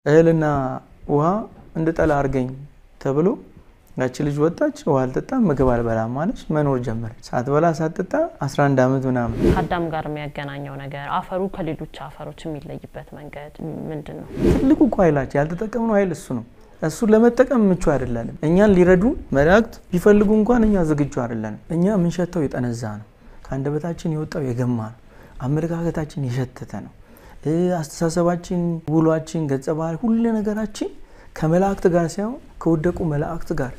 እህልና ውሃ እንድጠላ አርገኝ ተብሎ ያቺ ልጅ ወጣች ውሃ አልጠጣም ምግብ አልበላም ማለች መኖር ጀመረች ሳትበላ ሳትጠጣ 11 አመት ምናምን አዳም ጋር የሚያገናኘው ነገር አፈሩ ከሌሎች አፈሮች የሚለይበት መንገድ ምንድነው ትልቁ ኃይላችን ያልተጠቀምነው ኃይል እሱ ነው እሱ ለመጠቀም ምቹ አይደለም እኛን ሊረዱ መላእክት ቢፈልጉ እንኳን እኛ ዝግጁ አይደለም እኛ ምን ሸተው የጠነዛ ነው ካንደበታችን የወጣው የገማ ነው አመለካከታችን የሸተተ ነው አስተሳሰባችን ውሏችን ገጸ ባህሪ ሁሉ ነገራችን ከመላእክት ጋር ሳይሆን ከወደቁ መላእክት ጋር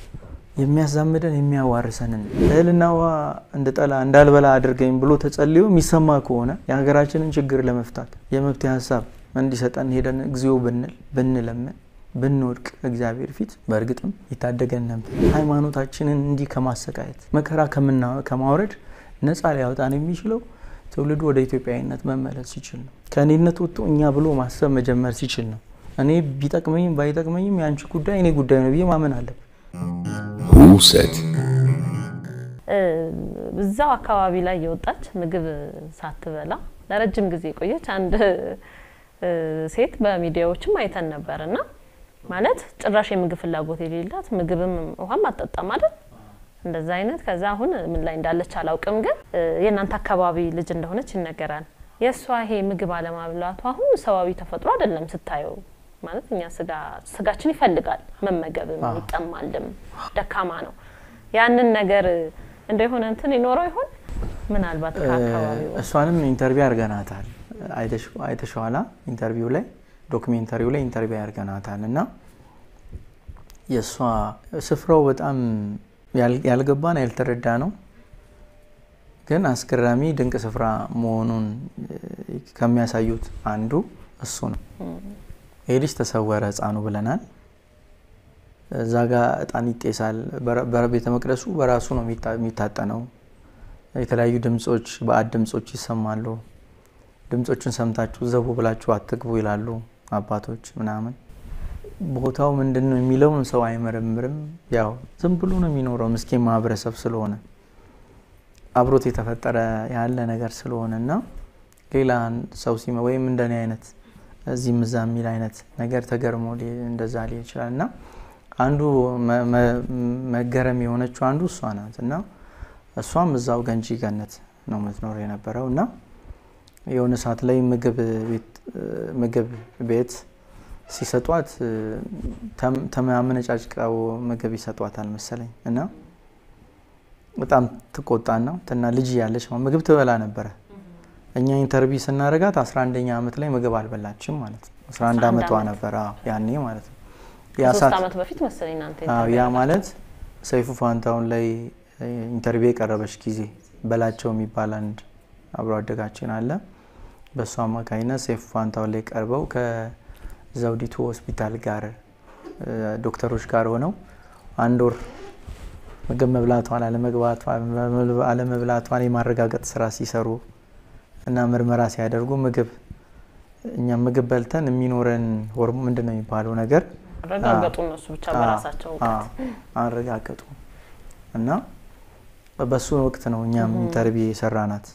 የሚያዛምደን የሚያዋርሰን እህልና ውሃ እንድጠላ እንዳልበላ አድርገኝ ብሎ ተጸልዮ የሚሰማ ከሆነ የሀገራችንን ችግር ለመፍታት የመፍትሄ ሐሳብ እንዲሰጠን ሄደን እግዚኦ ብንለምን ብንወድቅ እግዚአብሔር ፊት በእርግጥም ይታደገን ነበር ሃይማኖታችንን እንዲ ከማሰቃየት መከራ ከማውረድ ነፃ ሊያወጣን የሚችለው ትውልዱ ወደ ኢትዮጵያዊነት መመለስ ሲችል ነው ከኔነት ወጥቶ እኛ ብሎ ማሰብ መጀመር ሲችል ነው እኔ ቢጠቅመኝም ባይጠቅመኝም ያንቺ ጉዳይ እኔ ጉዳይ ነው ብዬ ማመን አለብኝ ሁሰት በዛው አካባቢ ላይ የወጣች ምግብ ሳትበላ ለረጅም ጊዜ ቆየች አንድ ሴት በሚዲያዎችም አይተን ነበርና ማለት ጭራሽ የምግብ ፍላጎት የሌላት ምግብም ውሃም አጠጣ ማለት እንደዛ አይነት ከዛ አሁን ምን ላይ እንዳለች አላውቅም ግን የናንተ አካባቢ ልጅ እንደሆነች ይነገራል የሷ ይሄ ምግብ አለማብላቱ አሁን ሰዋዊ ተፈጥሮ አይደለም ስታየው ማለት እኛ ስጋችን ይፈልጋል መመገብም ይጠማልም ደካማ ነው ያንን ነገር እንደሆነ እንትን ይኖረው ይሆን ምናልባት ከአካባቢው እሷንም ኢንተርቪው አርገናታል አይተሽዋላ ኢንተርቪው ላይ ዶክመንታሪው ላይ ኢንተርቪው አርገናታልና የሷ ስፍራው በጣም ያልገባን ያልተረዳ ነው ግን አስገራሚ ድንቅ ስፍራ መሆኑን ከሚያሳዩት አንዱ እሱ ነው ኤሊስ ተሰወረ ጻኑ ብለናል ዛጋ እጣን ይጤሳል በቤተ መቅደሱ በራሱ ነው የሚታጠነው የተለያዩ ድምጾች በአድ ድምጾች ይሰማሉ ድምጾችን ሰምታችሁ ዘቡ ብላችሁ አትግቡ ይላሉ አባቶች ምናምን ቦታው ምንድነው የሚለው ሰው አይመረምርም ያው ዝም ብሎ ነው የሚኖረው ምስኪን ማህበረሰብ ስለሆነ አብሮት የተፈጠረ ያለ ነገር ስለሆነና ሌላ ሰው ሲመ ወይም እንደኔ አይነት እዚህ ምዛሚል አይነት ነገር ተገርሞ እንደዛ ሊል ይችላልና አንዱ መገረም የሆነችው አንዱ እሷ ናትና እሷም እዛው ገንጂ ገነት ነው የምትኖር የነበረውና የሆነ ሰዓት ላይ ምግብ ቤት ሲሰጧት ተማምነጫጭቃው ምግብ ይሰጧታል መሰለኝ እና በጣም ተቆጣና እና ልጅ ያለች ምግብ ትበላ ነበር እኛ ኢንተርቪው ስናረጋት 11ኛ አመት ላይ ምግብ አልበላችም ማለት ነው 11 አመቷ ነበር ያኔ ማለት ነው ያ 3 አመት በፊት መሰለኝ እናንተ ያ ማለት ሰይፉ ፋንታውን ላይ ኢንተርቪው የቀረበች ጊዜ በላቸው የሚባል አንድ አብሮ አደጋችን አለ በሷ አማካይነት ሰይፉ ፋንታውን ላይ ቀርበው ከዘውዲቱ ሆስፒታል ጋር ዶክተሮች ጋር ሆነው አንድ ወር ምግብ መብላቷን አለመብላቷን የማረጋገጥ ስራ ሲሰሩ እና ምርመራ ሲያደርጉ እኛ ምግብ በልተን የሚኖረን ሆርሞን ምንድነው የሚባለው ነገር አረጋገጡ እነሱ ብቻ በራሳቸው አረጋገጡ እና በሱ ወቅት ነው እኛም ኢንተርቪው የሰራናት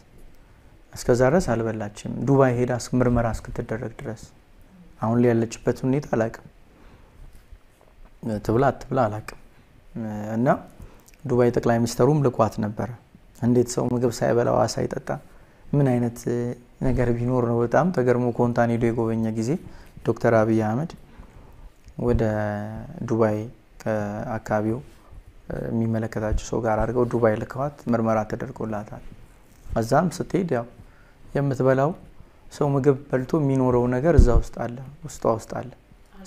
እስከዛ ድረስ አልበላችም ዱባይ ሄዳ ምርመራ እስክትደረግ ድረስ አሁን ላይ ያለችበት ሁኔታ አላውቅም ትብላ አላውቅም እና ዱባይ ጠቅላይ ሚኒስተሩም ልኳት ነበር እንዴት ሰው ምግብ ሳይበላው ሳይጠጣ ምን አይነት ነገር ቢኖር ነው በጣም ተገርሞ ኮንታን ሄዶ የጎበኘ ጊዜ ዶክተር አብይ አህመድ ወደ ዱባይ ከአካባቢው የሚመለከታቸው ሰው ጋር አድርገው ዱባይ ልከዋት ምርመራ ተደርጎላታል አዛም ስትሄድ ያው የምትበላው ሰው ምግብ በልቶ የሚኖረው ነገር እዛ ውስጥ አለ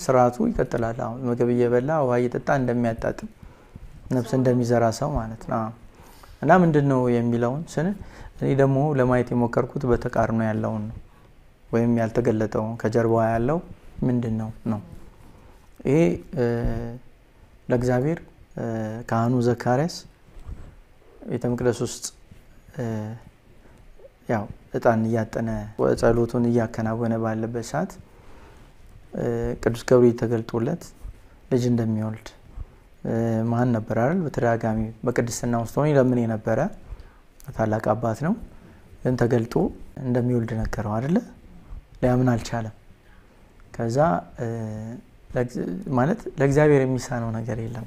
ስርዓቱ ይቀጥላል አሁን ምግብ እየበላ ውሃ እየጠጣ እንደሚያጣጥም ነፍስ እንደሚዘራ ሰው ማለት ነው እና ምንድነው የሚለውን እኔ ደግሞ ለማየት የሞከርኩት በተቃርኖ ያለውን ነው ወይም ያልተገለጠው ከጀርባው ያለው ምንድነው ነው ይሄ ለእግዚአብሔር ካህኑ ዘካርያስ ቤተመቅደስ ውስጥ ያው እጣን ያጠነ ጸሎቱን ያከናወነ ባለበት ሰዓት ቅዱስ ገብርኤል ተገልጦለት ልጅ እንደሚወልድ ማን ነበር አይደል በተደጋጋሚ በቅድስና ውስጥ ሆኖ ለምን የነበረ ታላቅ አባት ነው ግን ተገልጦ እንደሚወልድ ነገረው አይደል ሊያምን አልቻለም ከዛ ማለት ለእግዚአብሔር የሚሳነው ነገር የለም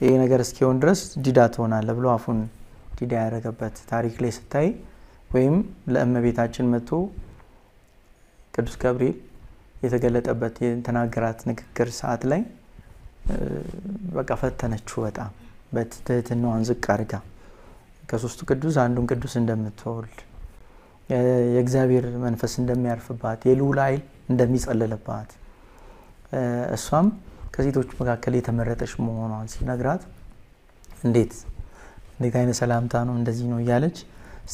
ይሄ ነገር እስኪሆን ድረስ ዲዳ ትሆናለህ ብሎ አፉን ዲዳ ያደረገበት ታሪክ ላይ ስታይ ወይም ለእመቤታችን መጥቶ ቅዱስ ገብርኤል የተገለጠበት የተናገራት ንግግር ሰዓት ላይ በቃ ፈተነችው በጣም በትህትናዋን ዝቅ አድርጋ ከሶስቱ ቅዱስ አንዱን ቅዱስ እንደምትወልድ የእግዚአብሔር መንፈስ እንደሚያርፍባት የልዑል ኃይል እንደሚጸልልባት እሷም ከሴቶች መካከል የተመረጠች መሆኗን ሲነግራት እንዴት አይነት ሰላምታ ነው እንደዚህ ነው እያለች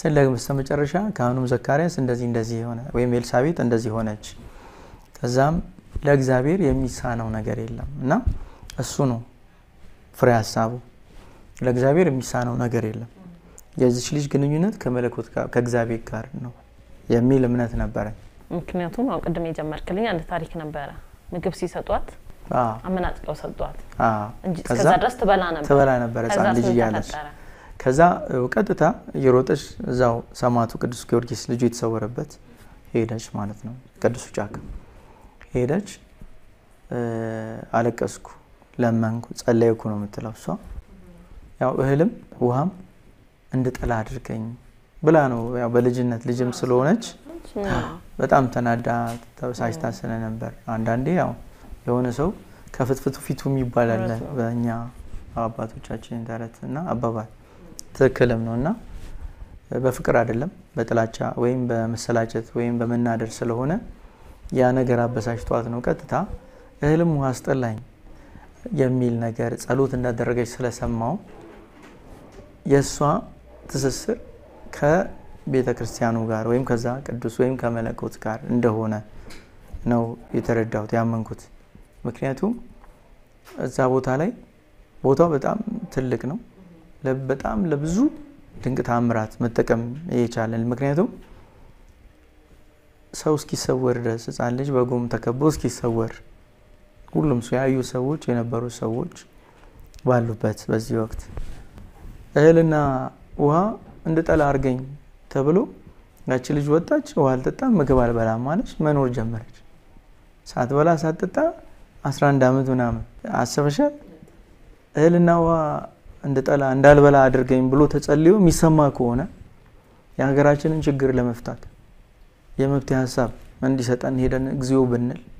ስለመጨረሻ ካህኑም ዘካርያስ እንደዚህ ሆነ ወይም ኤልሳቤጥ እንደዚህ ሆነች ከዛም ለእግዚአብሔር የሚሳነው ነገር የለም እና እሱ ነው ፍሬ ሐሳቡ ለእግዚአብሔር የሚሳነው ነገር የለም የዚህ ልጅ ግንኙነት ከመለኮት ጋር ከእግዚአብሔር ጋር ነው የሚል እምነት ነበር ምክንያቱም አውቀድም የጀመርክልኝ አንድ ታሪክ ነበር ምግብ ሲሰጧት አመናጥቀው ሰጧት እንጂ ከዛ ድረስ ተበላ ነበር ጻን ልጅ ያለች ከዛ ወቀጥታ የሮጠች እዛው ሰማዕቱ ቅዱስ ጊዮርጊስ ልጅ የተሰወረበት ሄደች ማለት ነው ቅዱስ ጫካ ሄደች አለቀስኩ ለማንኩ ጸለይኩ ነው የምትለው እሷ ያው እህልም ውሃም እንድጠላ አድርገኝ ብላ ነው ያው በልጅነት ልጅም ስለሆነች በጣም ተናዳ ተበሳጭታ ስለነበር አንዳንዴ ያው የሆነ ሰው ከፍትፍቱ ፊቱ የሚባል አለ በእኛ አባቶቻችን ተረትና አባባል ትክክልም ነውና በፍቅር አይደለም በጥላቻ ወይም በመሰላቸት ወይም በመናደር ስለሆነ ያ ነገር አበሳጭቷት ነው ቀጥታ እህልም ውሃ አስጠላኝ የሚል ነገር ጸሎት እንዳደረገች ስለሰማው የሷ ትስስር ከቤተክርስቲያኑ ጋር ወይም ከዛ ቅዱስ ወይም ከመለኮት ጋር እንደሆነ ነው የተረዳሁት ያመንኩት ምክንያቱም እዛ ቦታ ላይ ቦታው በጣም ትልቅ ነው በጣም ለብዙ ድንቅ ታምራት መጠቀም ይቻላል ምክንያቱም ሰው እስኪሰወር ድረስ ሕፃን ልጅ በጎም ተከቦ እስኪሰወር ሁሉም ሰው ያዩ ሰዎች የነበሩ ሰዎች ባሉበት በዚህ ወቅት እህልና ውሃ እንድጠላ አርገኝ ተብሎ ያቺ ልጅ ወጣች ውሃ አልጠጣም ምግብ አልበላም ማለት መኖር ጀመረች ሳትበላ ሳትጠጣ 11 አመት ምናምን አሰበሻል እህልና ውሃ እንድጠላ እንዳልበላ አድርገኝ ብሎ ተጸልዮ የሚሰማ ከሆነ የሀገራችንን ችግር ለመፍታት የመፍትሄ ሐሳብ እንዲሰጠን ሄደን እግዚኦ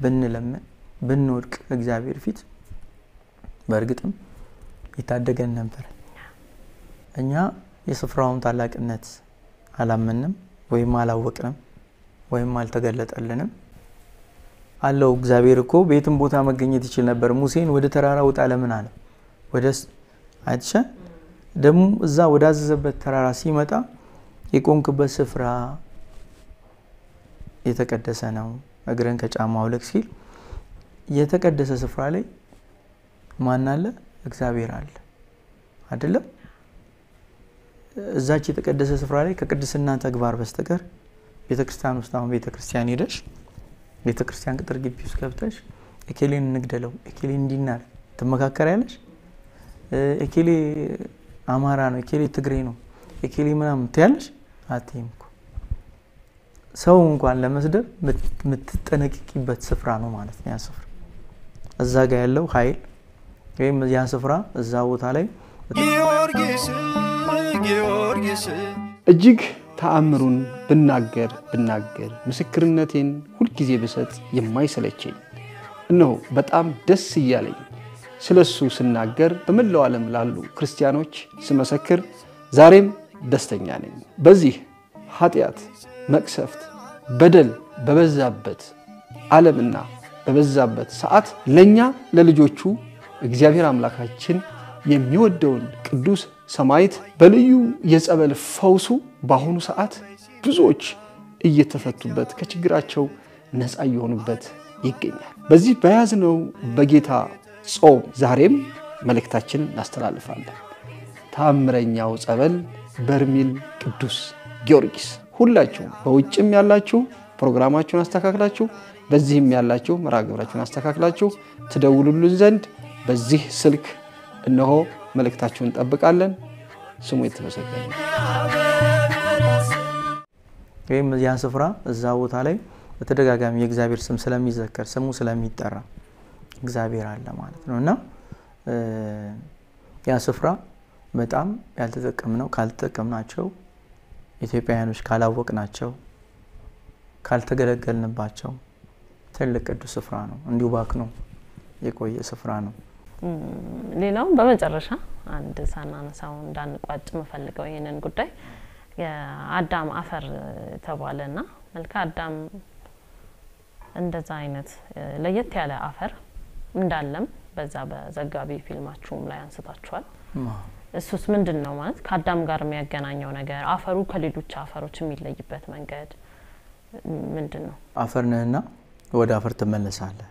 ብንለምን ብንወድቅ እግዚአብሔር ፊት በእርግጥም ይታደገን ነበር እኛ የስፍራውን ታላቅነት አላመንም ወይም አላወቅንም ወይም አልተገለጠልንም አለው እግዚአብሔር እኮ ቤትም ቦታ መገኘት ይችላል ነበር ሙሴን ወደ ተራራ ወጣ ለምን አለ ወደስ አይተሻ ደም እዛ ወዳዘዘበት ተራራ ሲመጣ የቆንክበት ስፍራ የተቀደሰ ነው እግረን ከጫማው ለክ ሲል የተቀደሰ ስፍራ ላይ ማን አለ እግዚአብሔር አለ አይደለም እዛች የተቀደሰ ስፍራ ላይ ከቅድስና ተግባር በስተቀር ቤተክርስቲያን ውስጥ አሁን ቤተክርስቲያን ሄደሽ ቤተክርስቲያን ቅጥር ግቢ ውስጥ ገብተሽ እከሌን እንግደለው እከሌን እንዲናር ተመካከሪያለሽ እከሌ አማራ ነው እከሌ ትግሬ ነው እከሌ ምናምን ትያለሽ አትይምኩ ሰው እንኳን ለመስደብ ምትጠነቅቂበት ስፍራ ነው ማለት ነው ያ ስፍራ እዛ ጋር ያለው ኃይል ወይም ያ ስፍራ እዛ ቦታ ላይ ጊዮርጊስ እጅግ ተአምሩን ብናገር ምስክርነቴን ሁሉ ጊዜ በሰጥ የማይሰለቸኝ እነሆ በጣም ደስ ይያለኝ ስለሱ ስናገር በመላው ዓለም ላሉ ክርስቲያኖች ስመሰክር ዛሬም ደስተኛ ነኝ በዚህ ኃጢያት መቅሰፍት በደል በበዛበት ዓለምና በበዛበት ሰዓት ለኛ ለልጆቹ እግዚአብሔር አምላካችን የሚወደውን ቅዱስ ሰማይት በልዩ የጸበል ፈውሱ ባሁኑ ሰዓት ብዙዎች እየተፈቱበት ከችግራቸው ነፃ የሆኑበት ይገኛል በዚህ በያዝነው በጌታ ጾም ዛሬም መልእክታችንን እናስተላልፋለን ታምረኛው ጸበል በርሜል ቅዱስ ጊዮርጊስ ሁላችሁም በውጭም ያላችሁ ፕሮግራማችሁን አስተካክላችሁ በዚህም ያላችሁ መራግብራችሁን አስተካክላችሁ ትደውሉልን ዘንድ በዚህ ስልክ እነሆ መልእክታችሁን ጠብቃለን ስሙ የተመሰገነ ወይም ያ ስፍራ እዛ ቦታ ላይ በተደጋጋሚ የእግዚአብሔር ስም ስለሚዘከር ስሙ ስለሚጠራ እግዚአብሔር አለ ማለት ነውና ያ ስፍራ በጣም ያልተጠቀምነው ካልተጠቀምናቸው ኢትዮጵያውያኖች ካላወቅናቸው ካልተገለገልንባቸው ትልቅ ቅዱስ ስፍራ ነው እንዲሁ ባክኖ የቆየ ስፍራ ነው ሌላው በመጨረሻ አንድ ሳናነሳው እንዳንቋጭ መፈልገው ይሄንን ጉዳይ የአዳም አፈር ተባለና መልካ አዳም እንደዛ አይነት ለየት ያለ አፈር እንዳለም በዛ በዘጋቢ ፊልማችሁም ላይ አንስታችኋል እሱስ ምንድነው ማለት ከአዳም ጋር የሚያገናኘው ነገር አፈሩ ከሌሎች አፈሮች የሚለይበት መንገድ ምንድነው አፈር ነህና ወደ አፈር ተመለሳለህ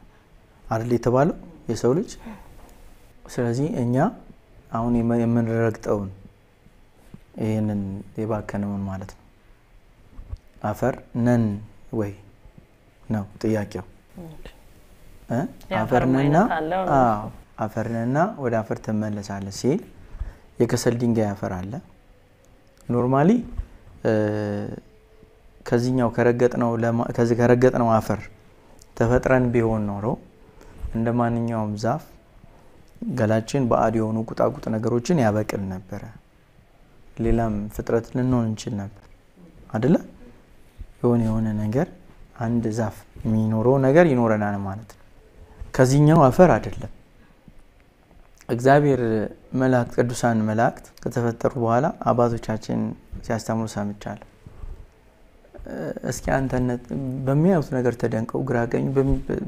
አይደል የተባለው የሰው ልጅ ስለዚህ እኛ አሁን የምንረግጠውን ይሄንን የባከነውን ማለት ነው አፈር ነን ወይ ነው ጥያቄው አፈርነና አፈርነና ወደ አፈር ተመለሳለህ ሲል የከሰል ድንጋይ አፈር አለ ኖርማሊ ከዚህኛው ከረገጥነው አፈር ተፈጥረን ቢሆን ኖሮ እንደማንኛውም ዛፍ ገላችን ባዕድ የሆኑ ቁጣቁጥ ነገሮችን ያበቅል ነበር ሌላም ፍጥረት ልንሆን እንችል ነበር አይደለ የሆነ ነገር አንድ ዛፍ የሚኖረው ነገር ይኖረናል ማለት ነው ከዚህኛው አፈር አይደለም እግዚአብሔር መላእክት ቅዱሳን መላእክት ከተፈጠሩ በኋላ አባቶቻችን ሲያስተምሩ ሰምቻለሁ እስኪ አንተነት በሚያዩት ነገር ተደንቀው ግራቀኝ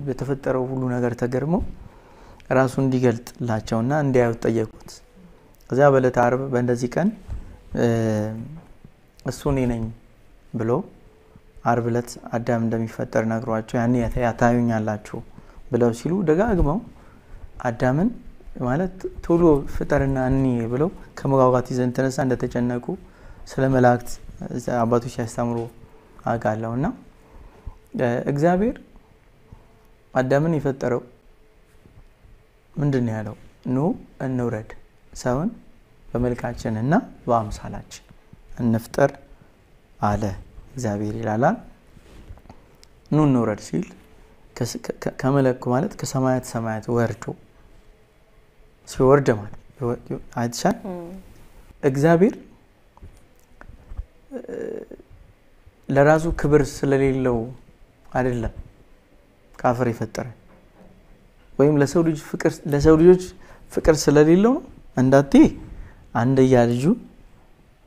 በተፈጠረው ሁሉ ነገር ተገርመው ራሱ እንዲገልጥላቸውና እንዲያዩት ጠየቁት ከዛ በዕለተ ዓርብ በእንደዚህ ቀን እሱ እኔ ነኝ ብሎ ዓርብ ዕለት አዳም እንደሚፈጠር ነግሯቸው ያኔ ያታዩኛላችሁ ብለው ሲሉ ደጋግመው አዳምን ማለት ቶሎ ፍጠርና እኒ ብለው ከመጓጓት ይዘን ተነሳ እንደተጨነቁ ስለ መላእክት አባቶች ያስተምሩ አጋለውና እግዚአብሔር አዳምን የፈጠረው ምንድነው ያለው ኑ እንውረድ ሰውን በመልካችንና በአምሳላችን እንፍጠር አለ እግዚአብሔር ይላል ኑ እንውረድ ሲል ከመለኩ ማለት ከሰማያት ሰማያት ወርዶ ሲወርድ ማለት አይተሻል እግዚአብሔር ለራሱ ክብር ስለሌለው አይደለም ካፈር ይፈጠረ ወይም ለሰው ልጆች ፍቅር ስለሌለው እንዳቴ አንደያ ልጁ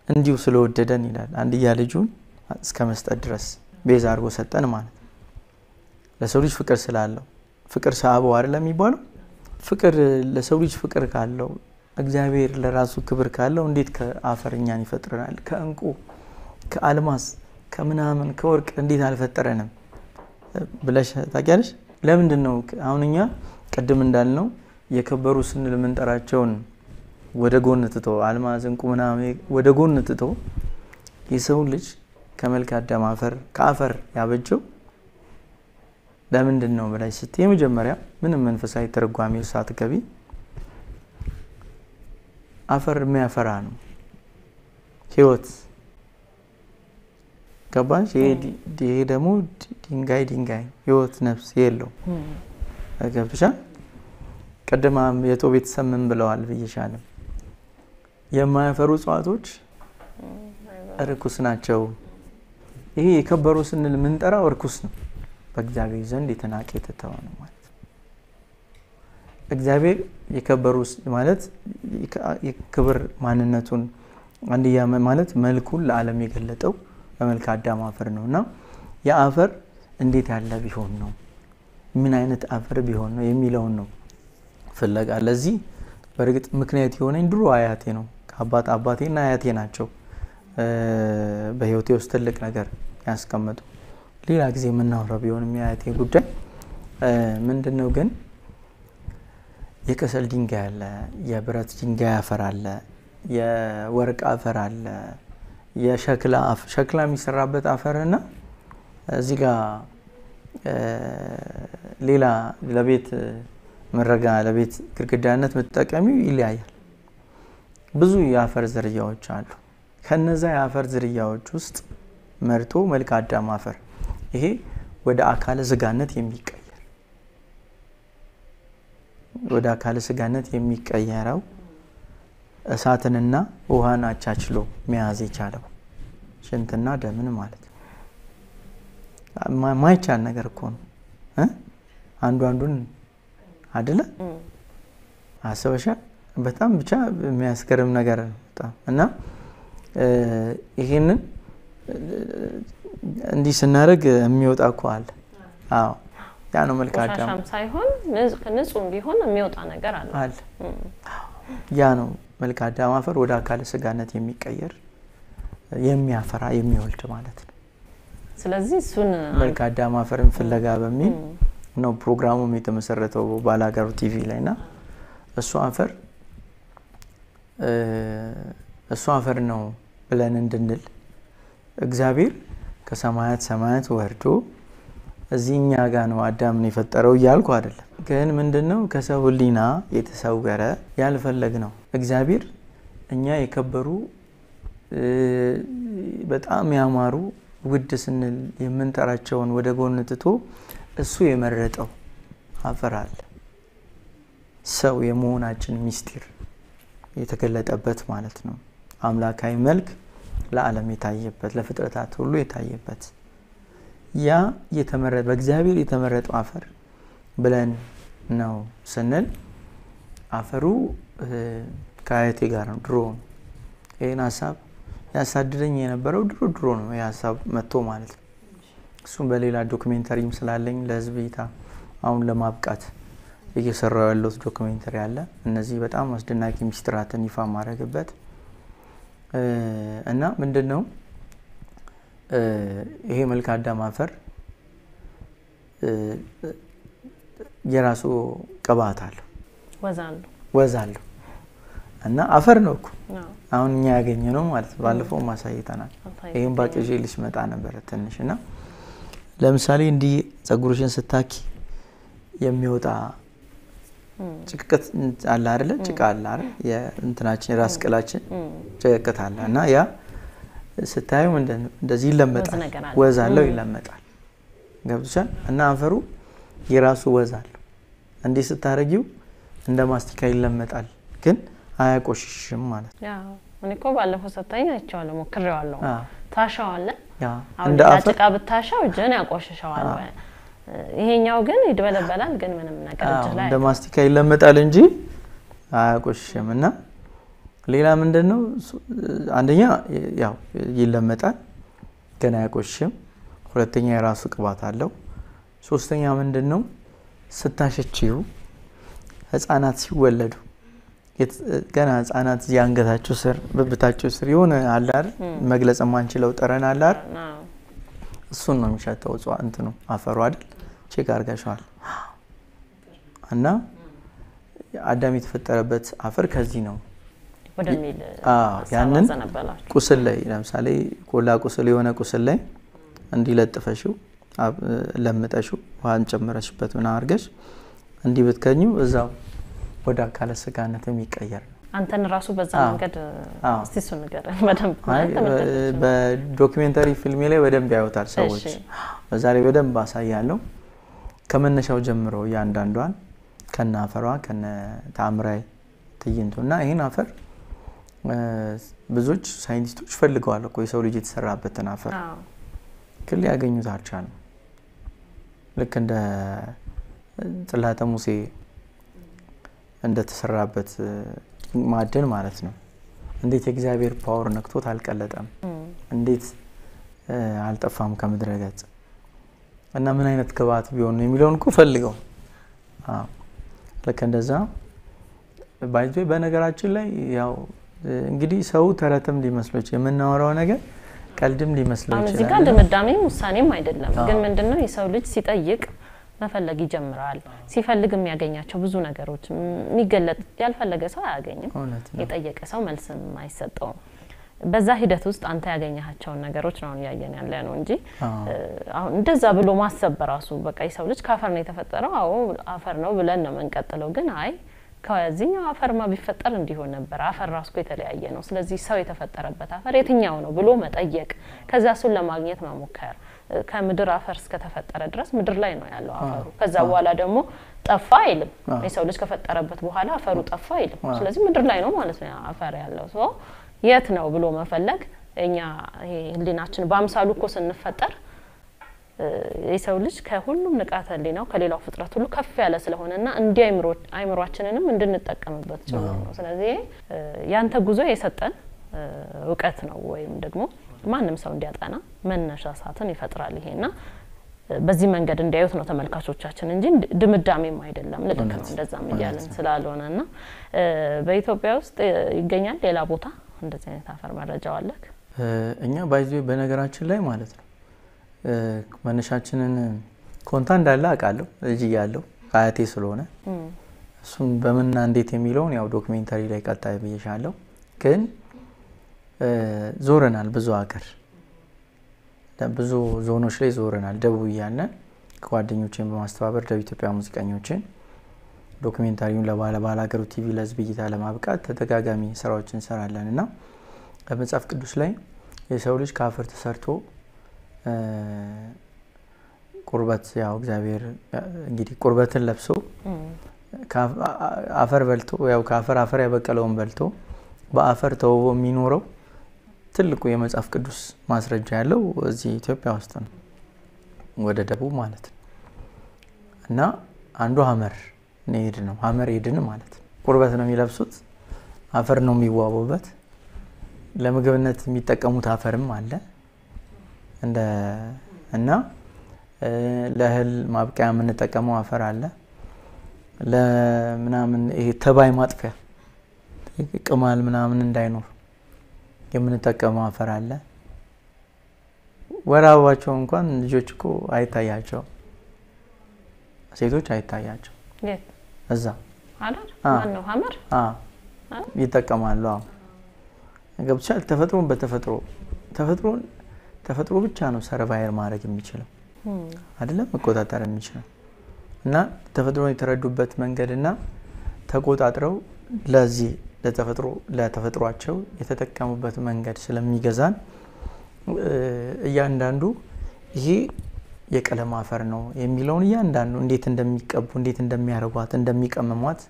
እንዲሁ ስለወደደን ይላል አንደያ ልጁን እስከ መስጠት ድረስ ቤዛ አድርጎ ሰጠን ማለት ለሰው ልጅ ፍቅር ስላለው ፍቅር ሳበው አይደለም የሚባለው ፍቅር ለሰው ልጅ ፍቅር ካለው እግዚአብሔር ለራሱ ክብር ካለው እንዴት ከአፈርኛን ይፈጥረናል ከእንቁ ከአልማዝ ከምናምን ከወርቅ እንዴት አልፈጠረንም ብለሽ ታውቂያለሽ ለምንድነው አሁንኛ ቀደም እንዳልነው የከበሩ ስንል መንጠራቸውን ወደ ጎን ትቶ አልማዝ እንቁ ምናምን ወደ ጎን ትቶ የሰው ልጅ ከመልክ አዳም አፈር ከአፈር ያበጀው ለምንድነው ብለሽ ስትይ መጀመሪያ ምንም መንፈሳዊ ተርጓሚው ሳትገቢ አፈር የሚያፈራ ነው ህይወት ገባሽ ይሄ ደግሞ ድንጋይ ህይወት ነፍስ የለው አገብሻ ቀደማ የቶቤት ሰምን ብለዋል ብዬሻለሁ የማያፈሩ ጿቶች እርኩስ ናቸው ይሄ የከበሩ ስንል ምንጠራው እርኩስ ነው በእግዚአብሔር ዘንድ የተናቀ የተተወ ነው ማለት እግዚአብሔር የከበሩ ማለት የክብር ማንነቱን አንድያ ማለት መልኩን ለዓለም የገለጠው በመልክ አዳም አፈር ነውና የአፈር እንዴት ያለ ቢሆን ነው ምን አይነት አፈር ቢሆን ነው የሚለውን ነው ፍለጋ ለዚህ በርግጥ ምክንያት የሆነኝ ድሮ አያቴ ነው አባቴና አያቴ ናቸው በህይወቴ ውስጥ ትልቅ ነገር ያስቀመጡ ሌላ ጊዜ ምናወራ ቢሆንም የአያቴ ጉዳይ ምንድነው ግን የከሰል ድንጋይ አለ የብረት ድንጋይ አፈር አለ የወርቅ አፈር አለ የሸክላ የሚሰራበት አፈርና እዚህ ጋር ሌላ ለቤት መረጋ ለቤት ግድግዳነት መጠቀሚው ይለያያል ብዙ የአፈር ዝርያዎች አሉ ከነዛ የአፈር ዝርያዎች ውስጥ መርጦ መልክ አዳም አፈር ይሄ ወደ አካለ ስጋነት የሚቀየር ወደ አካለ ስጋነት የሚቀየረው እሳትንና ውሃን አቻችሎ መያዝ የቻለው ሽንትና ደምን ማለት ነው። ማይቻል ነገር እኮ ነው አንዱን አይደለ አሰበሻል በጣም ብቻ የሚያስገርም ነገር ነው በጣም እና ይሄንን እንዲህ ስናደርግ የሚወጣ እኮ አለ አዎ ያ ነው መልካ አዳም ቆሻሻም ሳይሆን ንጹህ ቢሆን የሚወጣ ነገር አለ ያ ነው መልካ አዳም አፈር ወደ አካለ ስጋነት የሚቀየር የሚያፈራ የሚወልድ ማለት ነው። ስለዚህ እሱን መልካ አዳም አፈርን ፍለጋ በሚል ነው ፕሮግራሙም የተመሰረተው ባላጋሩ ቲቪ ላይና እሱ አፈር ነው ብለን እንድንል እግዚአብሔር ከሰማያት ሰማያት ወርዶ እዚህኛ ጋር ነው አዳምን የፈጠረው ይያልኩ አይደለም ግን ምንድነው ከሰው ህሊና የተሰወረ ያልፈለግ ነው እግዚአብሔር እኛ የከበሩ በጣም ያማሩ ውድ ስንል የምንጠራቸውን ወደ ጎን ትቶ እሱ የመረጠው አፈር አለ ሰው የመሆናችን ሚስጥር የተገለጠበት ማለት ነው። አምላካዊ መልክ ለዓለም የታየበት ለፍጥረታት ሁሉ የታየበት ያ የተመረጠ በእግዚአብሔር የተመረጠው አፈር ብለን ነው ስንል አፈሩ ከአያቴ ጋር ነው ድሮ ይሄን ሐሳብ ያሳድደኝ የነበረው ድሮ ነው ያሳብ መጥቶ ማለት ነው። እሱም በሌላ ዶክመንተሪም ስላለኝ ለህዝብ እይታ አሁን ለማብቃት እየሰራው ያለው ዶክመንተሪ አለ እነዚህ በጣም አስደናቂ ሚስጥራትን ይፋ ማድረግበት እና ምንድነው ይሄ መልካ አዳም አፈር የራሱ ቅባት አለው ወዛለው እና አፈር ነው እኮ አሁን እኛ ያገኘነው ማለት ባለፈው ማሳይተናል ይሄን ባቄጄልሽ መጣ ነበር ትንሽና ለምሳሌ እንዲ ጸጉርሽን ስታኪ የሚወጣ ጭቅቅት አለ አይደለ ጭቃ አለ አይደል የእንትናችን ራስ ቅላችን ጭቅቅት አለ እና ያ ስታዩ እንደዚህ ይለመጣል ወዛለው ይለመጣል ገብቶሻል እና አፈሩ የራሱ ወዛለው እንዴ ስታረጊው እንደ ማስቲካ ይለመጣል ግን አያቆሽሽም ማለት ያ እኔ እኮ ባለፈው ሰጣኝ አይቻለሁ ሞክሬዋለሁ ታሻዋለ ያ እንደ ጭቃ ብታሻው ጀን ያቆሽሻዋል ይሄኛው ግን ይደበለበላል ግን ምንም ነገር ይችላል እንደ ማስቲካ ይለመጣል እንጂ አያቆሽሽም እና ሌላ ምንድነው አንደኛ ያው ይለመጣል ግን አያቆሽሽም ሁለተኛ የራሱ ቅባት አለው ሶስተኛ ምንድነው ስታሸቺው ህፃናት ሲወለዱ ገና ህፃናት ያንገታቸው ስር በብታቸው ስር የሆነ አለ አይደል መግለጽ ማንችለው ጠረን አለ አይደል እሱን ነው የሚሻተው እንት ነው አፈሩ አይደል ቼክ አርጋሻል እና አዳም የተፈጠረበት አፈር ከዚህ ነው ወደሚል ያንን ቁስል ላይ ለምሳሌ ኮላ ቁስል የሆነ ቁስል ላይ እንዲለጥፈሽው ለምጠሽው ዋን ጨምረሽበት ምን አርገሽ እንዲ ብትከኙ እዛው ወደ አካለ ስጋነት የሚቀየር አንተን ራሱ በዛ መንገድ እስቲ እሱ ነገር በደንብ በዶክመንተሪ ፊልም ላይ በደንብ ያዩታል ሰዎች በዛ ላይ በደንብ አሳያለሁ ከመነሻው ጀምሮ ያንዳንዷን ከናፈሯ ከነ ታምራይ ትይንቱና ይሄን አፈር ብዙዎች ሳይንቲስቶች ፈልገዋል እኮ የሰው ልጅ የተሰራበትን አፈር ክል ያገኙት አልቻሉም ልክ እንደ ጽላተ ሙሴ እንደተሰራበት ማዕድን ማለት ነው እንዴት የእግዚአብሔር ፓወር ነክቶት አልቀለጠም እንዴት አልጠፋም ከምድረ ገጽ እና ምን አይነት ግባት ቢሆን ነው የሚለውን እኮ ፈልገው ለከ እንደዛ ባይዞ በነገራችን ላይ ያው እንግዲህ ሰው ተረተም ሊመስሎች የምናወራው ነገር ቀልድም ሊመስሎች እዚህ ጋር ድምዳሜም ውሳኔም አይደለም ግን ምንድነው የሰው ልጅ ሲጠይቅ መፈለግ ይጀምራል ሲፈልግ የሚያገኛቸው ብዙ ነገሮች የሚገለጥ ያልፈለገ ሰው አያገኝም የጠየቀ ሰው መልስም አይሰጠው በዛ ሂደት ውስጥ አንተ ያገኛቸው ነገሮች ነው ያያየን ያለ ነው እንጂ አሁን እንደዛ ብሎ ማሰብ በራሱ በቃ የሰው ልጅ ካፈር ነው የተፈጠረው አዎ አፈር ነው ብለን ነው መንቀጥለው ግን አይ ከዚህኛው አፈርማ ቢፈጠር እንዲሆን ነበር አፈር ራስኮ የተለያየ ነው ስለዚህ ሰው የተፈጠረበት አፈር የትኛው ነው ብሎ መጠየቅ ከዛ እሱን ለማግኘት መሞከር ከምድር አፈር እስከተፈጠረ ድረስ ምድር ላይ ነው ያለው አፈሩ ከዛ በኋላ ደግሞ ጠፋ አይልም የሰው ልጅ ከፈጠረበት በኋላ አፈሩ ጠፋ አይልም ስለዚህ ምድር ላይ ነው ማለት ነው አፈር ያለው ሶ የት ነው ብሎ መፈለግ እኛ ይሄ ህሊናችን በአምሳሉ እኮ ስንፈጠር የሰው ልጅ ከሁሉም ንቃተ ህሊናው ከሌላው ፍጥረት ሁሉ ከፍ ያለ ስለሆነና እንዲ አይምሮአችንንም እንድንጠቀምበት ነው ስለዚህ ያንተ ጉዞ የሰጠን ዕውቀት ነው ወይም ደግሞ ማንንም ሰው እንዲያጣና መነሻሳትን ይፈጥራል ይሄና በዚህ መንገድ እንዲያዩት ነው ተመልካቾቻችን እንጂ ድምዳሜም አይደለም ልክ ነው እንደዛም ይያለን ስላልሆነና በኢትዮጵያ ውስጥ ይገኛል ሌላ ቦታ እንደዚህ አይነት አፈር መረጃው አለክ እኛ ባይዞ በነገራችን ላይ ማለት ነው መነሻችንን ኮንታ እንዳለ አቃለሁ እጂ ያለው አያቴ ስለሆነ እሱን በመንና እንዴት የሚለውን ያው ዶክመንታሪ ላይ ቀጣይ ብዬሻለሁ ግን ዞረናል ብዙ አገር ብዙ ዞኖች ላይ ዞረናል ደቡብ ያነ ጓደኞቼን በማስተባበር ደቡብ ኢትዮጵያ ሙዚቀኞችን ዶክመንታሪውን ለባለ ሀገሩ ቲቪ ለዝብይታ ለማብቃት ተደጋጋሚ ስራዎችን እንሰራለንና በመጽሐፍ ቅዱስ ላይ የሰው ልጅ ከአፈር ተሰርቶ ቁርበት ያው እግዚአብሔር እንግዲህ ቁርበትን ለብሶ አፈር በልቶ ያው ከአፈር ያበቀለውን በልቶ በአፈር ተውቦ የሚኖረው ትልቁ የመጽሐፍ ቅዱስ ማስረጃ ያለው እዚህ ኢትዮጵያ ውስጥ ነው ወደ ደቡብ ማለት ነው እና አንዱ ሐመር ነው ሐመር ሄድን ማለት ቁርበት ነው የሚለብሱት አፈር ነው የሚዋቡበት ለምግብነት የሚጠቀሙት አፈርም አለ እና ለህል ማብቂያ የምንጠቀመው አፈር አለ ለምናምን ይሄ ተባይ ማጥፊያ ቅማል ምናምን እንዳይኖር የምንጠቀመው አፈር አለ ወራባቸው እንኳን ልጆች እኮ አይታያቸው ሴቶች አይታያቸው እዛ አይደል ማን ነው ሐመር ይተቀማሉ ገብቻል ተፈጥሮ ብቻ ነው ሰርቫይር ማድረግ የሚችለው አይደለም መቆጣጠር የሚችለው እና ተፈጥሮን የተረዱበት መንገድና ተቆጣጥረው ለዚህ ለተፈጥሯቸው የተጠቀሙበት መንገድ ስለሚገዛን እያንዳንዱ ይሄ የቀለም አፈር ነው የሚለውን እያንዳንዱ እንዴት እንደሚቀቡ እንዴት እንደሚያረጓት እንደሚቀመሟት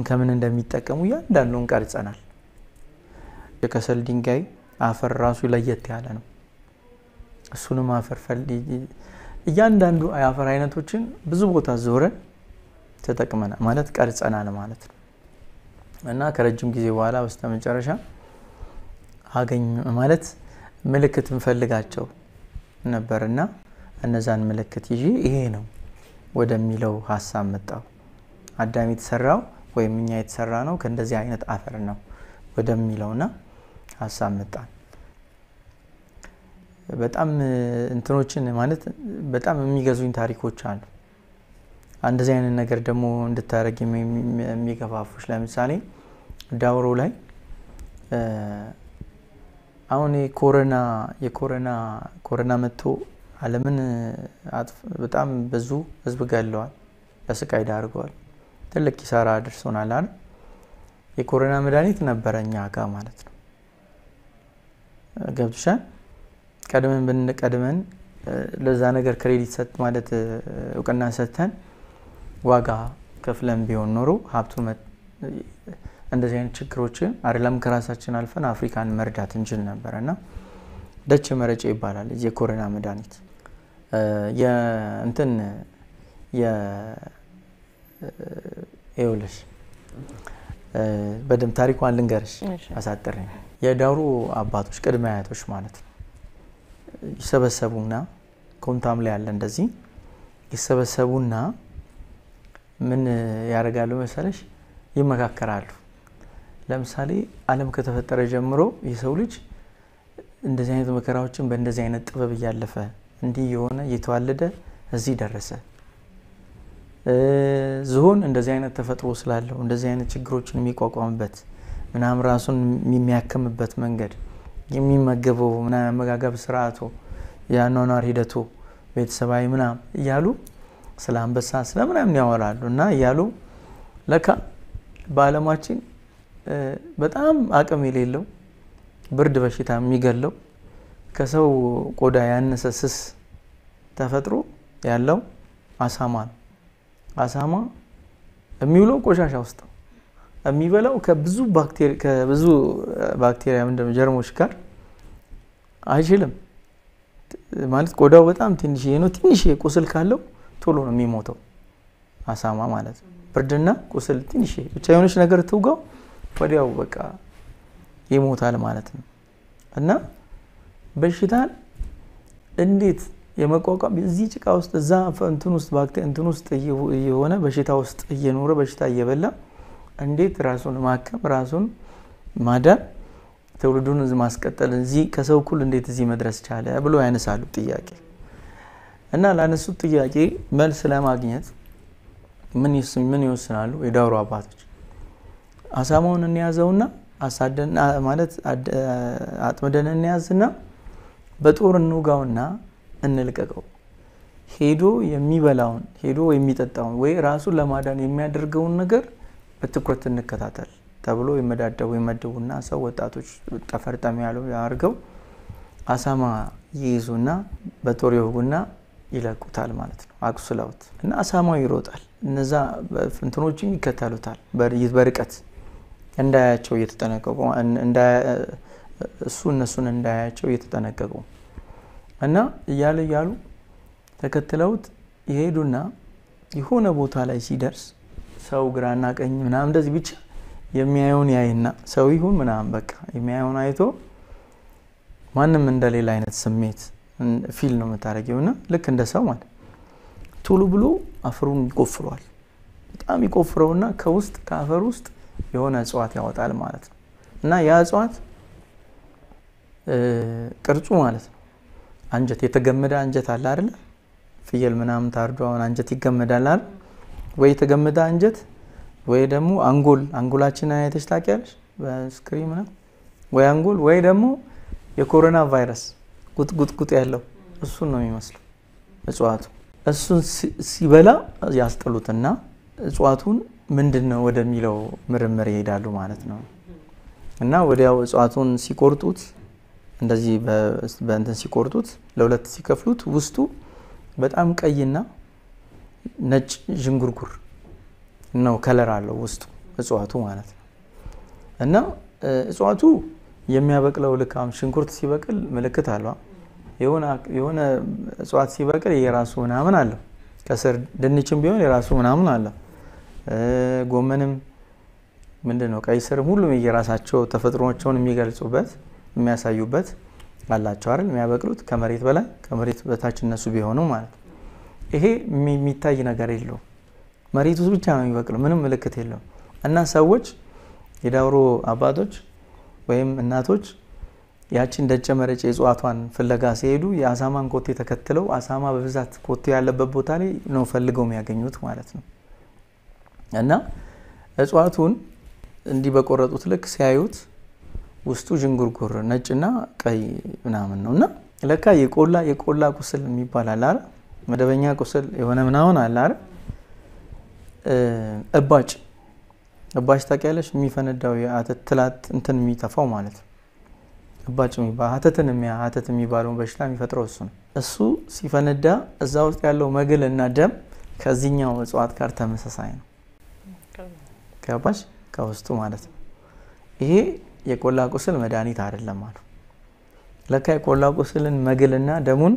ከምን እንደሚጠቀሙ እያንዳንዱን ቀርጸናል የከሰል ድንጋይ አፈር ራሱ ለየት ያለ ነው እሱንም አፈር እያንዳንዱ አፈር አይነቶችን ብዙ ቦታ ዞረን ተጠቅመናል ማለት ቀርጸናል ማለት ነው እና ከረጅም ጊዜ በኋላ በስተመጨረሻ አገኝ ማለት ምልክት እንፈልጋቸው ነበርና እነዛን ምልክት ይዤ ይሄ ነው ወደሚለው ሐሳብ መጣው አዳም የተሰራው ወይም እኛ የተሰራ ነው ከእንደዚህ አይነት አፈር ነው ወደሚለውና ሐሳብ መጣን በጣም እንትኖችን ማለት በጣም የሚገዙኝ ታሪኮች አሉ አንደዚህ አይነት ነገር ደግሞ እንድታረግ የሚገፋፉሽ ለምሳሌ ዳውሮ ላይ አሁን የኮሮና መጥቶ ዓለምን በጣም ብዙ ህዝብ ገለዋል ለስቃይ ዳርገዋል ትልቅ ኪሳራ አድርሶናል አይደል የኮሮና መድኃኒት ነበረኛ ጋር ማለት ነው ገብቶሻል ቀድመን ለዛ ነገር ክሬዲት ሰጥ ማለት እውቅና ሰጥተን ዋጋ ከፍለን ቢሆን ኖሮ ሀብቱ እንደዚህ አይነት ችግሮችን አይደለም ከራሳችን አልፈን አፍሪካን መርዳት እንችል ነበርና ደች መረጨ ይባላል የኮሮና መድኃኒት የእንትን የኤውልሽ በደም ታሪኳን ልንገርሽ አሳጥረኝ የዳውሮ አባቶች ቅድመ አያቶች ማለት ነው ይሰበሰቡና ኮንታም ላይ ያለ እንደዚህ ይሰበሰቡና ምን ያረጋሉ መሰለሽ ይመካከራሉ ለምሳሌ ዓለም ከተፈጠረ ጀምሮ የሰው ልጅ እንደዚህ አይነት መከራዎችን በእንደዚህ አይነት ጥበብ ያለፈ እንዲህ የሆነ የተዋለደ እዚህ ደረሰ ዝሆን እንደዚህ አይነት ተፈጥሮ ስላለው እንደዚህ አይነት ችግሮችን የሚቋቋምበት ምናም ራሱን የሚያከምበት መንገድ የሚመገበው ምናም መጋገብ ስርዓቱ ያኗኗር ሂደቱ ቤተሰባዊ ምናም ይያሉ ስለ አንበሳ ስለምናም ያወራሉና ይያሉ ለካ በአለማችን በጣም አቅም የሌለው ብርድ በሽታ የሚገለው ከሰው ቆዳ ያነሰ ስስ ተፈጥሮ ያለው አሳማ ነው። አሳማ የሚውለው ቆሻሻ ውስጥ የሚበላው ከብዙ ባክቴሪያ ምንድነው ጀርሞች ጋር አይችልም ማለት ቆዳው በጣም ትንሽ ነው። ትንሽ ቁስል ካለው ቶሎ ነው የሚሞተው አሳማ ማለት ነው። ብርድና ቁስል ትንሽ ብቻ የሆነች ነገር ትውጋው ወዲያው በቃ ይሞታል ማለት ነው። እና በሽታን እንዴት የመቋቋም እዚህ ጭቃ ውስጥ እዛ እንትን ውስጥ ባክቴሪያ እንትን ውስጥ የሆነ በሽታ ውስጥ እየኖረ በሽታ እየበላ እንዴት ራሱን ማከም ራሱን ማዳን ትውልዱን ማስቀጠል እዚህ ከሰው እኩል እንዴት እዚህ መድረስ ቻለ ብሎ ያነሳሉ ጥያቄ። እና ላነሱት ጥያቄ መልስ ለማግኘት ምን ይወስናሉ የዳውሮ አባቶች? አሳማውን እንያዘውና አሳደን ማለት አጥመደን እንያዝና በጦር እንውጋውና እንልቀቀው። ሄዶ የሚበላውን ሄዶ የሚጠጣውን ወይ ራሱን ለማዳን የሚያደርገውን ነገር በትኩረት እንከታተል ተብሎ ይመደቡና ሰው ወጣቶች ጠፈርጠም ያለው ያርገው አሳማ ይይዙና በጦር ይወጉና ይለቁታል ማለት ነው። አቁስለውት እና አሳማው ይሮጣል። እነዛ እንትኖችም ይከተሉታል በርቀት እንዳያቸው እየተጠነቀቁ እነሱን እንዳያቸው እየተጠነቀቁ እና እያሉ ተከትለውት ይሄዱና የሆነ ቦታ ላይ ሲደርስ ሰው ግራና ቀኝ ምናምን እንደዚህ ብቻ የሚያዩን ያይና ሰው ይሁን ምናምን በቃ የሚያዩን አይቶ ማንም እንደሌላ አይነት ስሜት ፊል ነው መታረጊውና ልክ እንደ ሰው ማለት ቶሎ ብሎ አፈሩን ይቆፍሯል። በጣም ይቆፍረውና ከውስጥ ከአፈር ውስጥ የሆነ እጽዋት ያወጣል ማለት ነው። እና ያ እጽዋት ቅርጹ ማለት ነው አንጀት የተገመደ አንጀት አለ አይደል? ፍየል ምናምን ታርዶ አሁን አንጀት ይገመዳል አይደል? ወይ የተገመደ አንጀት ወይ ደግሞ አንጎላችን አይተሽ ታውቂያለሽ በስክሪን ነው ወይ አንጎል ወይ ደግሞ የኮሮና ቫይረስ ጉጥ ያለው እሱን ነው የሚመስለው እጽዋቱ። እሱን ሲበላ ያስጥሉትና እጽዋቱን ምንድነው ወደሚለው ምርምር ይሄዳሉ ማለት ነው። እና ወዲያው እጽዋቱን ሲቆርጡት እንደዚህ በእንትን ሲቆርጡት ለሁለት ሲከፍሉት ውስጡ በጣም ቀይና ነጭ ዥንጉርጉር ነው ከለር አለው ውስጡ እጽዋቱ ማለት ነው። እና እጽዋቱ የሚያበቅለው ልካም ሽንኩርት ሲበቅል ምልክት አለው። የሆነ እጽዋት ሲበቅል የራሱ ምናምን አለው። ከስር ድንችም ቢሆን የራሱ ምናምን አለው። ጎመንም ምንድነው ቀይ ስርም ሁሉም የራሳቸው ተፈጥሮቸውን የሚገልጹበት የሚያሳዩበት አላቸው አይደል? የሚያበቅሉት ከመሬት በላይ ከመሬት በታች እነሱ ቢሆኑ ማለት ነው። ይሄ የሚታይ ነገር የለው መሬት ውስጥ ብቻ ነው የሚበቅለው ምንም ምልክት የለው። እና ሰዎች የዳውሮ አባቶች ወይም እናቶች ያቺን ደጨ መረጨ እጽዋቷን ፍለጋ ሲሄዱ የአሳማን ኮቴ ተከትለው አሳማ በብዛት ኮቴ ያለበት ቦታ ላይ ነው ፈልገው የሚያገኙት ማለት ነው። እና እጽዋቱን እንዲህ በቆረጡት ልክ ሲያዩት ውስጡ ዥንጉርጉር ነጭና ቀይ ምናምን ነውና ለካ የቆላ ቁስል የሚባል አለ አይደል? መደበኛ ቁስል የሆነ ምናምን አለ አይደል? እባጭ ታውቂያለሽ? የሚፈነዳው የአተት ትላት እንትን የሚተፋው ማለት ነው። እባጭ የሚባል አተት የሚባለው በሽታ የሚፈጥረው እሱ ነው። እሱ ሲፈነዳ እዛ ውስጥ ያለው መግልና ደም ከዚህኛው እጽዋት ጋር ተመሳሳይ ነው። ከባሽ ከውስጡ ማለት ነው። ይሄ የቆላ ቁስል መድኃኒት አይደለም ማለት ለካ የቆላ ቁስልን መግልና ደሙን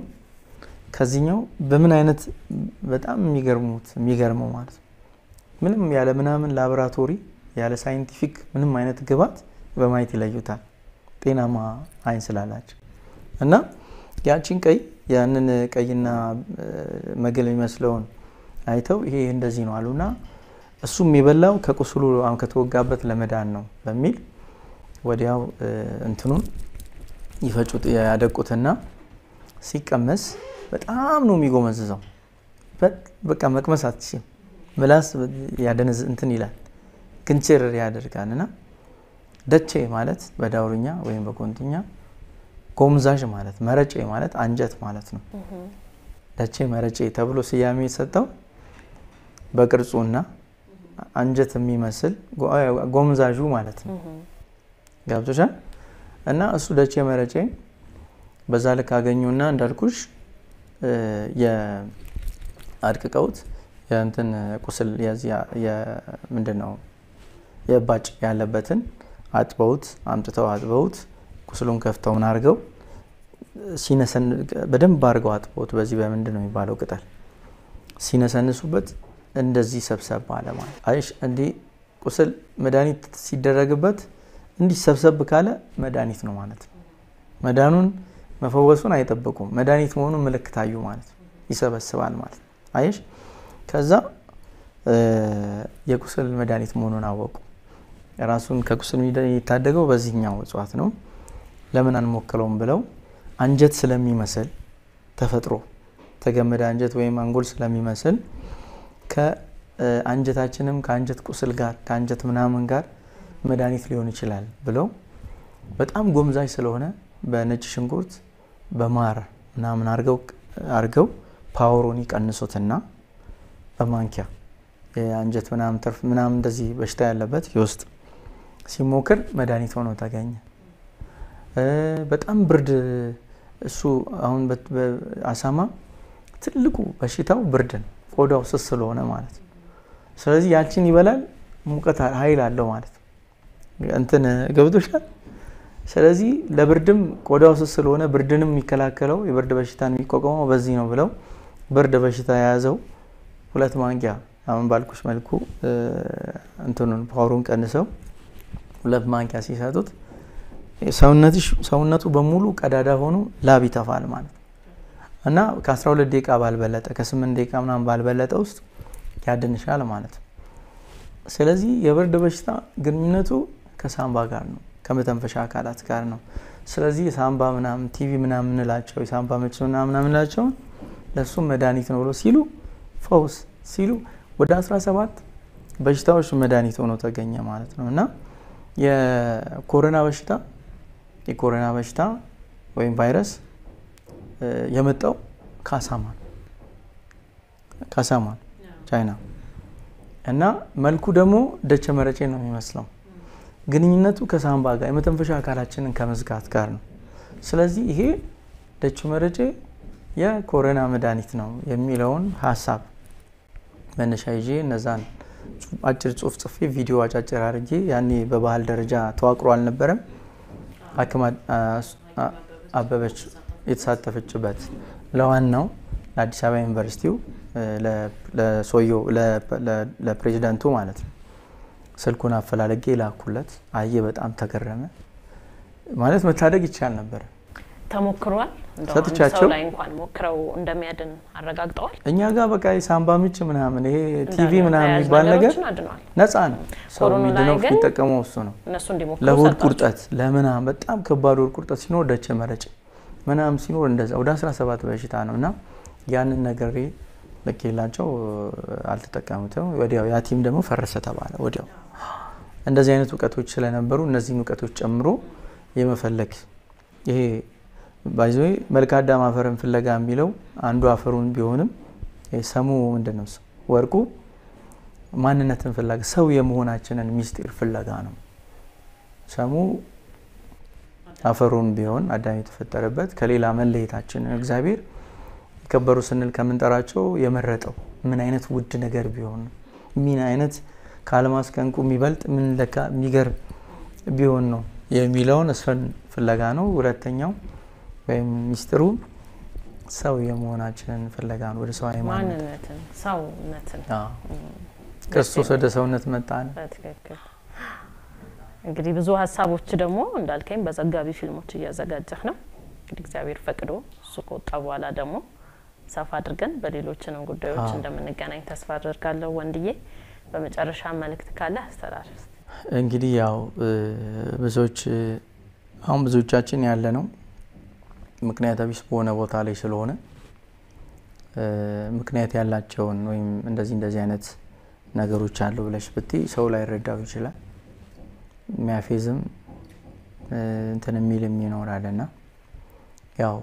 ከዚህኛው በምን አይነት በጣም የሚገርመው ማለት ነው። ምንም ያለ ምናምን ላቦራቶሪ ያለ ሳይንቲፊክ ምንም አይነት ግባት በማየት ይለዩታል ጤናማ አይን ስላላቸው። እና ያቺን ያንን ቀይና መግል የሚመስለውን አይተው ይሄ እንደዚህ ነው አሉና እሱም የበላው ከቁስሉ አሁን ከተወጋበት ለመዳን ነው በሚል ወዲያው እንትኑን ይፈጩት ያደቁትና ሲቀመስ በጣም ነው የሚጎመዝዘው። በቃ መቅመስ አትችልም። ምላስ ያደነዝ እንትን ይላል ክንችር ያደርጋልና ደቼ ማለት በዳውርኛ ወይም በኮንቲኛ ጎምዛዥ ማለት መረጬ ማለት አንጀት ማለት ነው። ደቼ መረጬ ተብሎ ስያሜ የተሰጠው በቅርጹና አንጀት የሚመስል ጎምዛዡ ማለት ነው። ገብቶሻል? እና እሱ ደቼ መረጬ በዛ ልክ አገኙና እንዳልኩሽ የአድቅቀውት የእንትን ቁስል ምንድነው የባጭ ያለበትን አጥበውት አምጥተው አጥበውት ቁስሉን ከፍተው ምን አድርገው ሲነሰን በደንብ አድርገው አጥበውት በዚህ በምንድነው የሚባለው ቅጠል ሲነሰንሱበት እንደዚህ ሰብሰብ አለ ማለት አይሽ እንዲ ቁስል መድኃኒት ሲደረግበት እንዲ ሰብሰብ ካለ መድኃኒት ነው ማለት ነው። መዳኑን መፈወሱን አይጠብቁም መድኃኒት መሆኑን ምልክታዩ ማለት ነው። ይሰበስባል ማለት ነው። አይሽ ከዛ የቁስል መድኃኒት መሆኑን አወቁ። ራሱን ከቁስል የሚታደገው በዚህኛው እጽዋት ነው። ለምን አንሞክረውም ብለው አንጀት ስለሚመስል ተፈጥሮ ተገመደ አንጀት ወይም አንጎል ስለሚመስል ከአንጀታችንም ከአንጀት ቁስል ጋር ከአንጀት ምናምን ጋር መድኃኒት ሊሆን ይችላል ብለው በጣም ጎምዛዥ ስለሆነ በነጭ ሽንኩርት በማር ምናምን አርገው ፓወሩን ይቀንሱትና በማንኪያ የአንጀት ምናምን ተርፍ ምናምን እንደዚህ በሽታ ያለበት ይወስድ ሲሞክር መድኃኒት ሆኖ ተገኘ። በጣም ብርድ እሱ አሁን አሳማ ትልቁ በሽታው ብርድ ነው። ቆዳው ስስ ስለሆነ ማለት ነው። ስለዚህ ያችን ይበላል ሙቀት ኃይል አለው ማለት ነው። እንትን ገብቶሻል። ስለዚህ ለብርድም ቆዳው ስስ ስለሆነ ብርድንም የሚከላከለው የብርድ በሽታን የሚቋቋመው በዚህ ነው ብለው ብርድ በሽታ የያዘው 2 ማንኪያ አሁን ባልኩሽ መልኩ እንትኑን ፓወሩን ቀንሰው 2 ማንኪያ ሲሰጡት ሰውነቱ በሙሉ ቀዳዳ ሆኖ ላብ ይተፋል ማለት እና ከ12 ደቂቃ ባልበለጠ ከ8 ደቂቃ ምናምን ባልበለጠ ውስጥ ያድንሻል ማለት ነው። ስለዚህ የብርድ በሽታ ግንኙነቱ ከሳምባ ጋር ነው ከመተንፈሻ አካላት ጋር ነው። ስለዚህ ሳምባ ምናምን ቲቪ ምናምን እንላቸው የሳምባ ምች ምናምን እንላቸው ለሱ መድኃኒት ነው ብሎ ሲሉ ፈውስ ሲሉ ወደ 17 በሽታዎች መድኃኒት ሆኖ ተገኘ ማለት ነው። እና የኮሮና በሽታ ወይም ቫይረስ የመጣው ካሳማ ቻይና እና መልኩ ደግሞ ደቸ መረጬ ነው የሚመስለው። ግንኙነቱ ከሳምባ ጋር የመተንፈሻ አካላችንን ከመዝጋት ጋር ነው። ስለዚህ ይሄ ደቸ መረጬ የኮሮና መድኃኒት ነው የሚለውን ሐሳብ መነሻ ይዤ እነዛን አጭር ጽሁፍ ጽፌ ቪዲዮ አጫጭር አድርጌ ያኔ በባህል ደረጃ ተዋቅሮ አልነበረም ሐኪም አበበች የተሳተፈችበት ለዋናው ለአዲስ አበባ ዩኒቨርሲቲው ለፕሬዝዳንቱ ማለት ነው ስልኩን አፈላልጌ ላኩለት። አየ በጣም ተገረመ። ማለት መታደግ ይቻል ነበር። ተሞክሯል ሰጥቻቸው ላይ እንኳን ሞክረው እንደሚያድን አረጋግጠዋል። እኛ ጋር በቃ የሳምባ ምች ምናምን ይሄ ቲቪ ምናምን የሚባል ነገር ነፃ ነው። ሰው ምንድነው የሚጠቀመው እሱ ነው። እነሱ እንዲሞክሩ ለሆድ ቁርጠት ለምናምን በጣም ከባድ ሆድ ቁርጠት ሲኖር ደቸ መረጬ ምናምን ሲኖር እንደዛ ወደ 17 በሽታ ነውና ያንን ነገር ለከላቸው አልተጠቀሙትም። ወዲያው ያ ቲም ደግሞ ፈረሰ ተባለ። ወዲያው እንደዚህ አይነት ዕውቀቶች ስለነበሩ እነዚህን ዕውቀቶች ጨምሮ የመፈለግ ይሄ ባይዞይ መልካዳ ማፈርን ፍለጋ የሚለው አንዱ አፈሩን ቢሆንም ሰሙ ምንድነው ወርቁ ማንነትን ፍለጋ ሰው የመሆናችንን ሚስጥር ፍለጋ ነው። ሰሙ አፈሩን ቢሆን አዳም የተፈጠረበት ከሌላ መለየታችን እግዚአብሔር ከበሩ ስንል ከምንጠራቸው የመረጠው ምን አይነት ውድ ነገር ቢሆን ምን አይነት ከአልማዝ ከእንቁ የሚበልጥ ምን ለካ የሚገርም ቢሆን ነው የሚለውን እሱን ፍለጋ ነው። ሁለተኛው ወይም ሚስጥሩ ሰው የመሆናችንን ፍለጋ ነው። ወደ ሰው ማንነትን ሰውነትን ክርስቶስ ወደ ሰውነት መጣን። በትክክል እንግዲህ ብዙ ሐሳቦች ደግሞ እንዳልከኝ በዘጋቢ ፊልሞች እያዘጋጀህ ነው። እንግዲህ እግዚአብሔር ፈቅዶ እሱ ከወጣ በኋላ ደግሞ ሰፋ አድርገን በሌሎችንም ጉዳዮች እንደምንገናኝ ተስፋ አደርጋለሁ። ወንድዬ በመጨረሻ መልእክት ካለ አስተላልፍ። እንግዲህ ያው ብዙዎቻችን ያለ ነው ምክንያታዊ በሆነ ቦታ ላይ ስለሆነ ምክንያት ያላቸውን ወይም እንደዚህ አይነት ነገሮች አሉ ብለሽ ብትይ ሰው ላይ ረዳው ይችላል። የሚያፌዝም እንትን የሚልም ይኖራልና ያው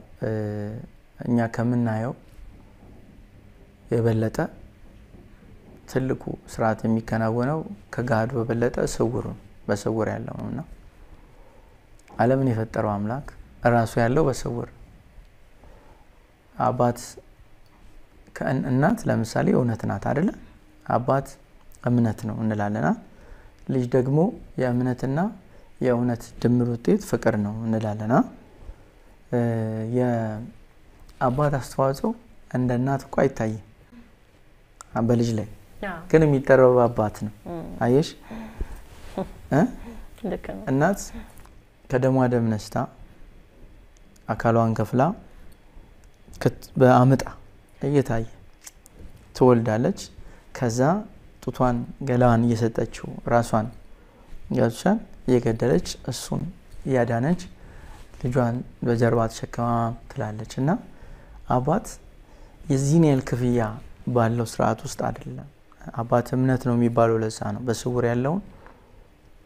እኛ ከምናየው የበለጠ ትልቁ ስርዓት የሚከናወነው ከጋድ በበለጠ በስውር ያለው ነውና ዓለምን የፈጠረው አምላክ ራሱ ያለው በስውር አባት ከእናት ለምሳሌ እውነት ናት አይደለ? አባት እምነት ነው እንላለና ልጅ ደግሞ የእምነትና የእውነት ድምር ውጤት ፍቅር ነው እንላለና የአባት አስተዋጽኦ እንደ እናት እኮ አይታይም በልጅ ላይ ግን የሚጠራው አባት ነው። አየሽ እናት ከደሟ ደም ነስታ አካሏን ከፍላ በአምጣ እየታየ ትወልዳለች። ከዛ ጡቷን ገላዋን እየሰጠችው ራሷን ያልቻል እየገደለች እሱን ያዳነች ልጇን በጀርባ ተሸክማ ትላለች። እና አባት የዚህን ያህል ክፍያ ባለው ስርዓት ውስጥ አይደለም። አባት እምነት ነው የሚባለው ለዛ ነው። በስውር ያለውን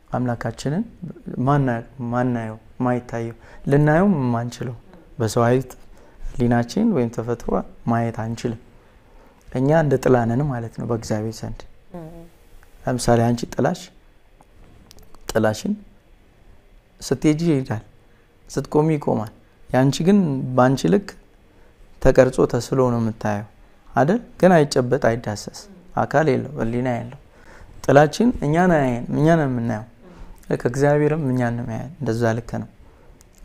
አምላካችንን ማናየው ማይታየው ልናየው ማንችለው በሰው አይት ሊናችን ወይም ተፈጥሮ ማየት አንችልም። እኛ እንደ ጥላነን ማለት ነው በእግዚአብሔር ዘንድ። ለምሳሌ አንቺ ጥላሽን ስትሄጂ ይሄዳል፣ ስትቆሚ ይቆማል። ያንቺ ግን ባንቺ ልክ ተቀርጾ ተስሎ ነው የምታየው አይደል? ግን አይጨበጥ አይዳሰስ አካል የለው ህሊና የለው። ጥላችን እኛ ነን የምናየው። ከእግዚአብሔርም እኛ ነው የሚያየው። እንደዛ ልክ ነው።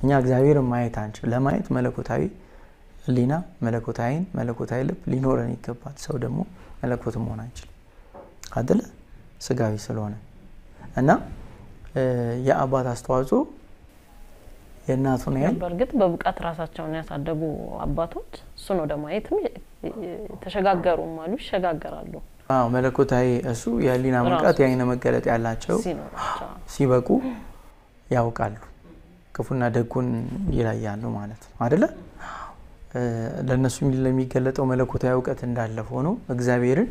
እኛ እግዚአብሔርን ማየት አንችል። ለማየት መለኮታዊ ህሊና መለኮታዊ ልብ ሊኖረን ይገባል። ሰው ደግሞ መለኮት መሆን አይችልም አይደል? ስጋዊ ስለሆነ እና የአባት አስተዋጽኦ የእናቱን ያህል በርግጥ በብቃት ራሳቸውን ያሳደጉ አባቶች እሱ ነው ለማየትም ተሸጋገሩም አሉ ይሸጋገራሉ። መለኮታዊ እሱ የህሊና መቃት የአይነ መገለጥ ያላቸው ሲበቁ ያውቃሉ፣ ክፉና ደጉን ይለያሉ ማለት ነው አይደለ? ለነሱ ለሚገለጠው መለኮታዊ ዕውቀት እንዳለ ሆኖ እግዚአብሔርን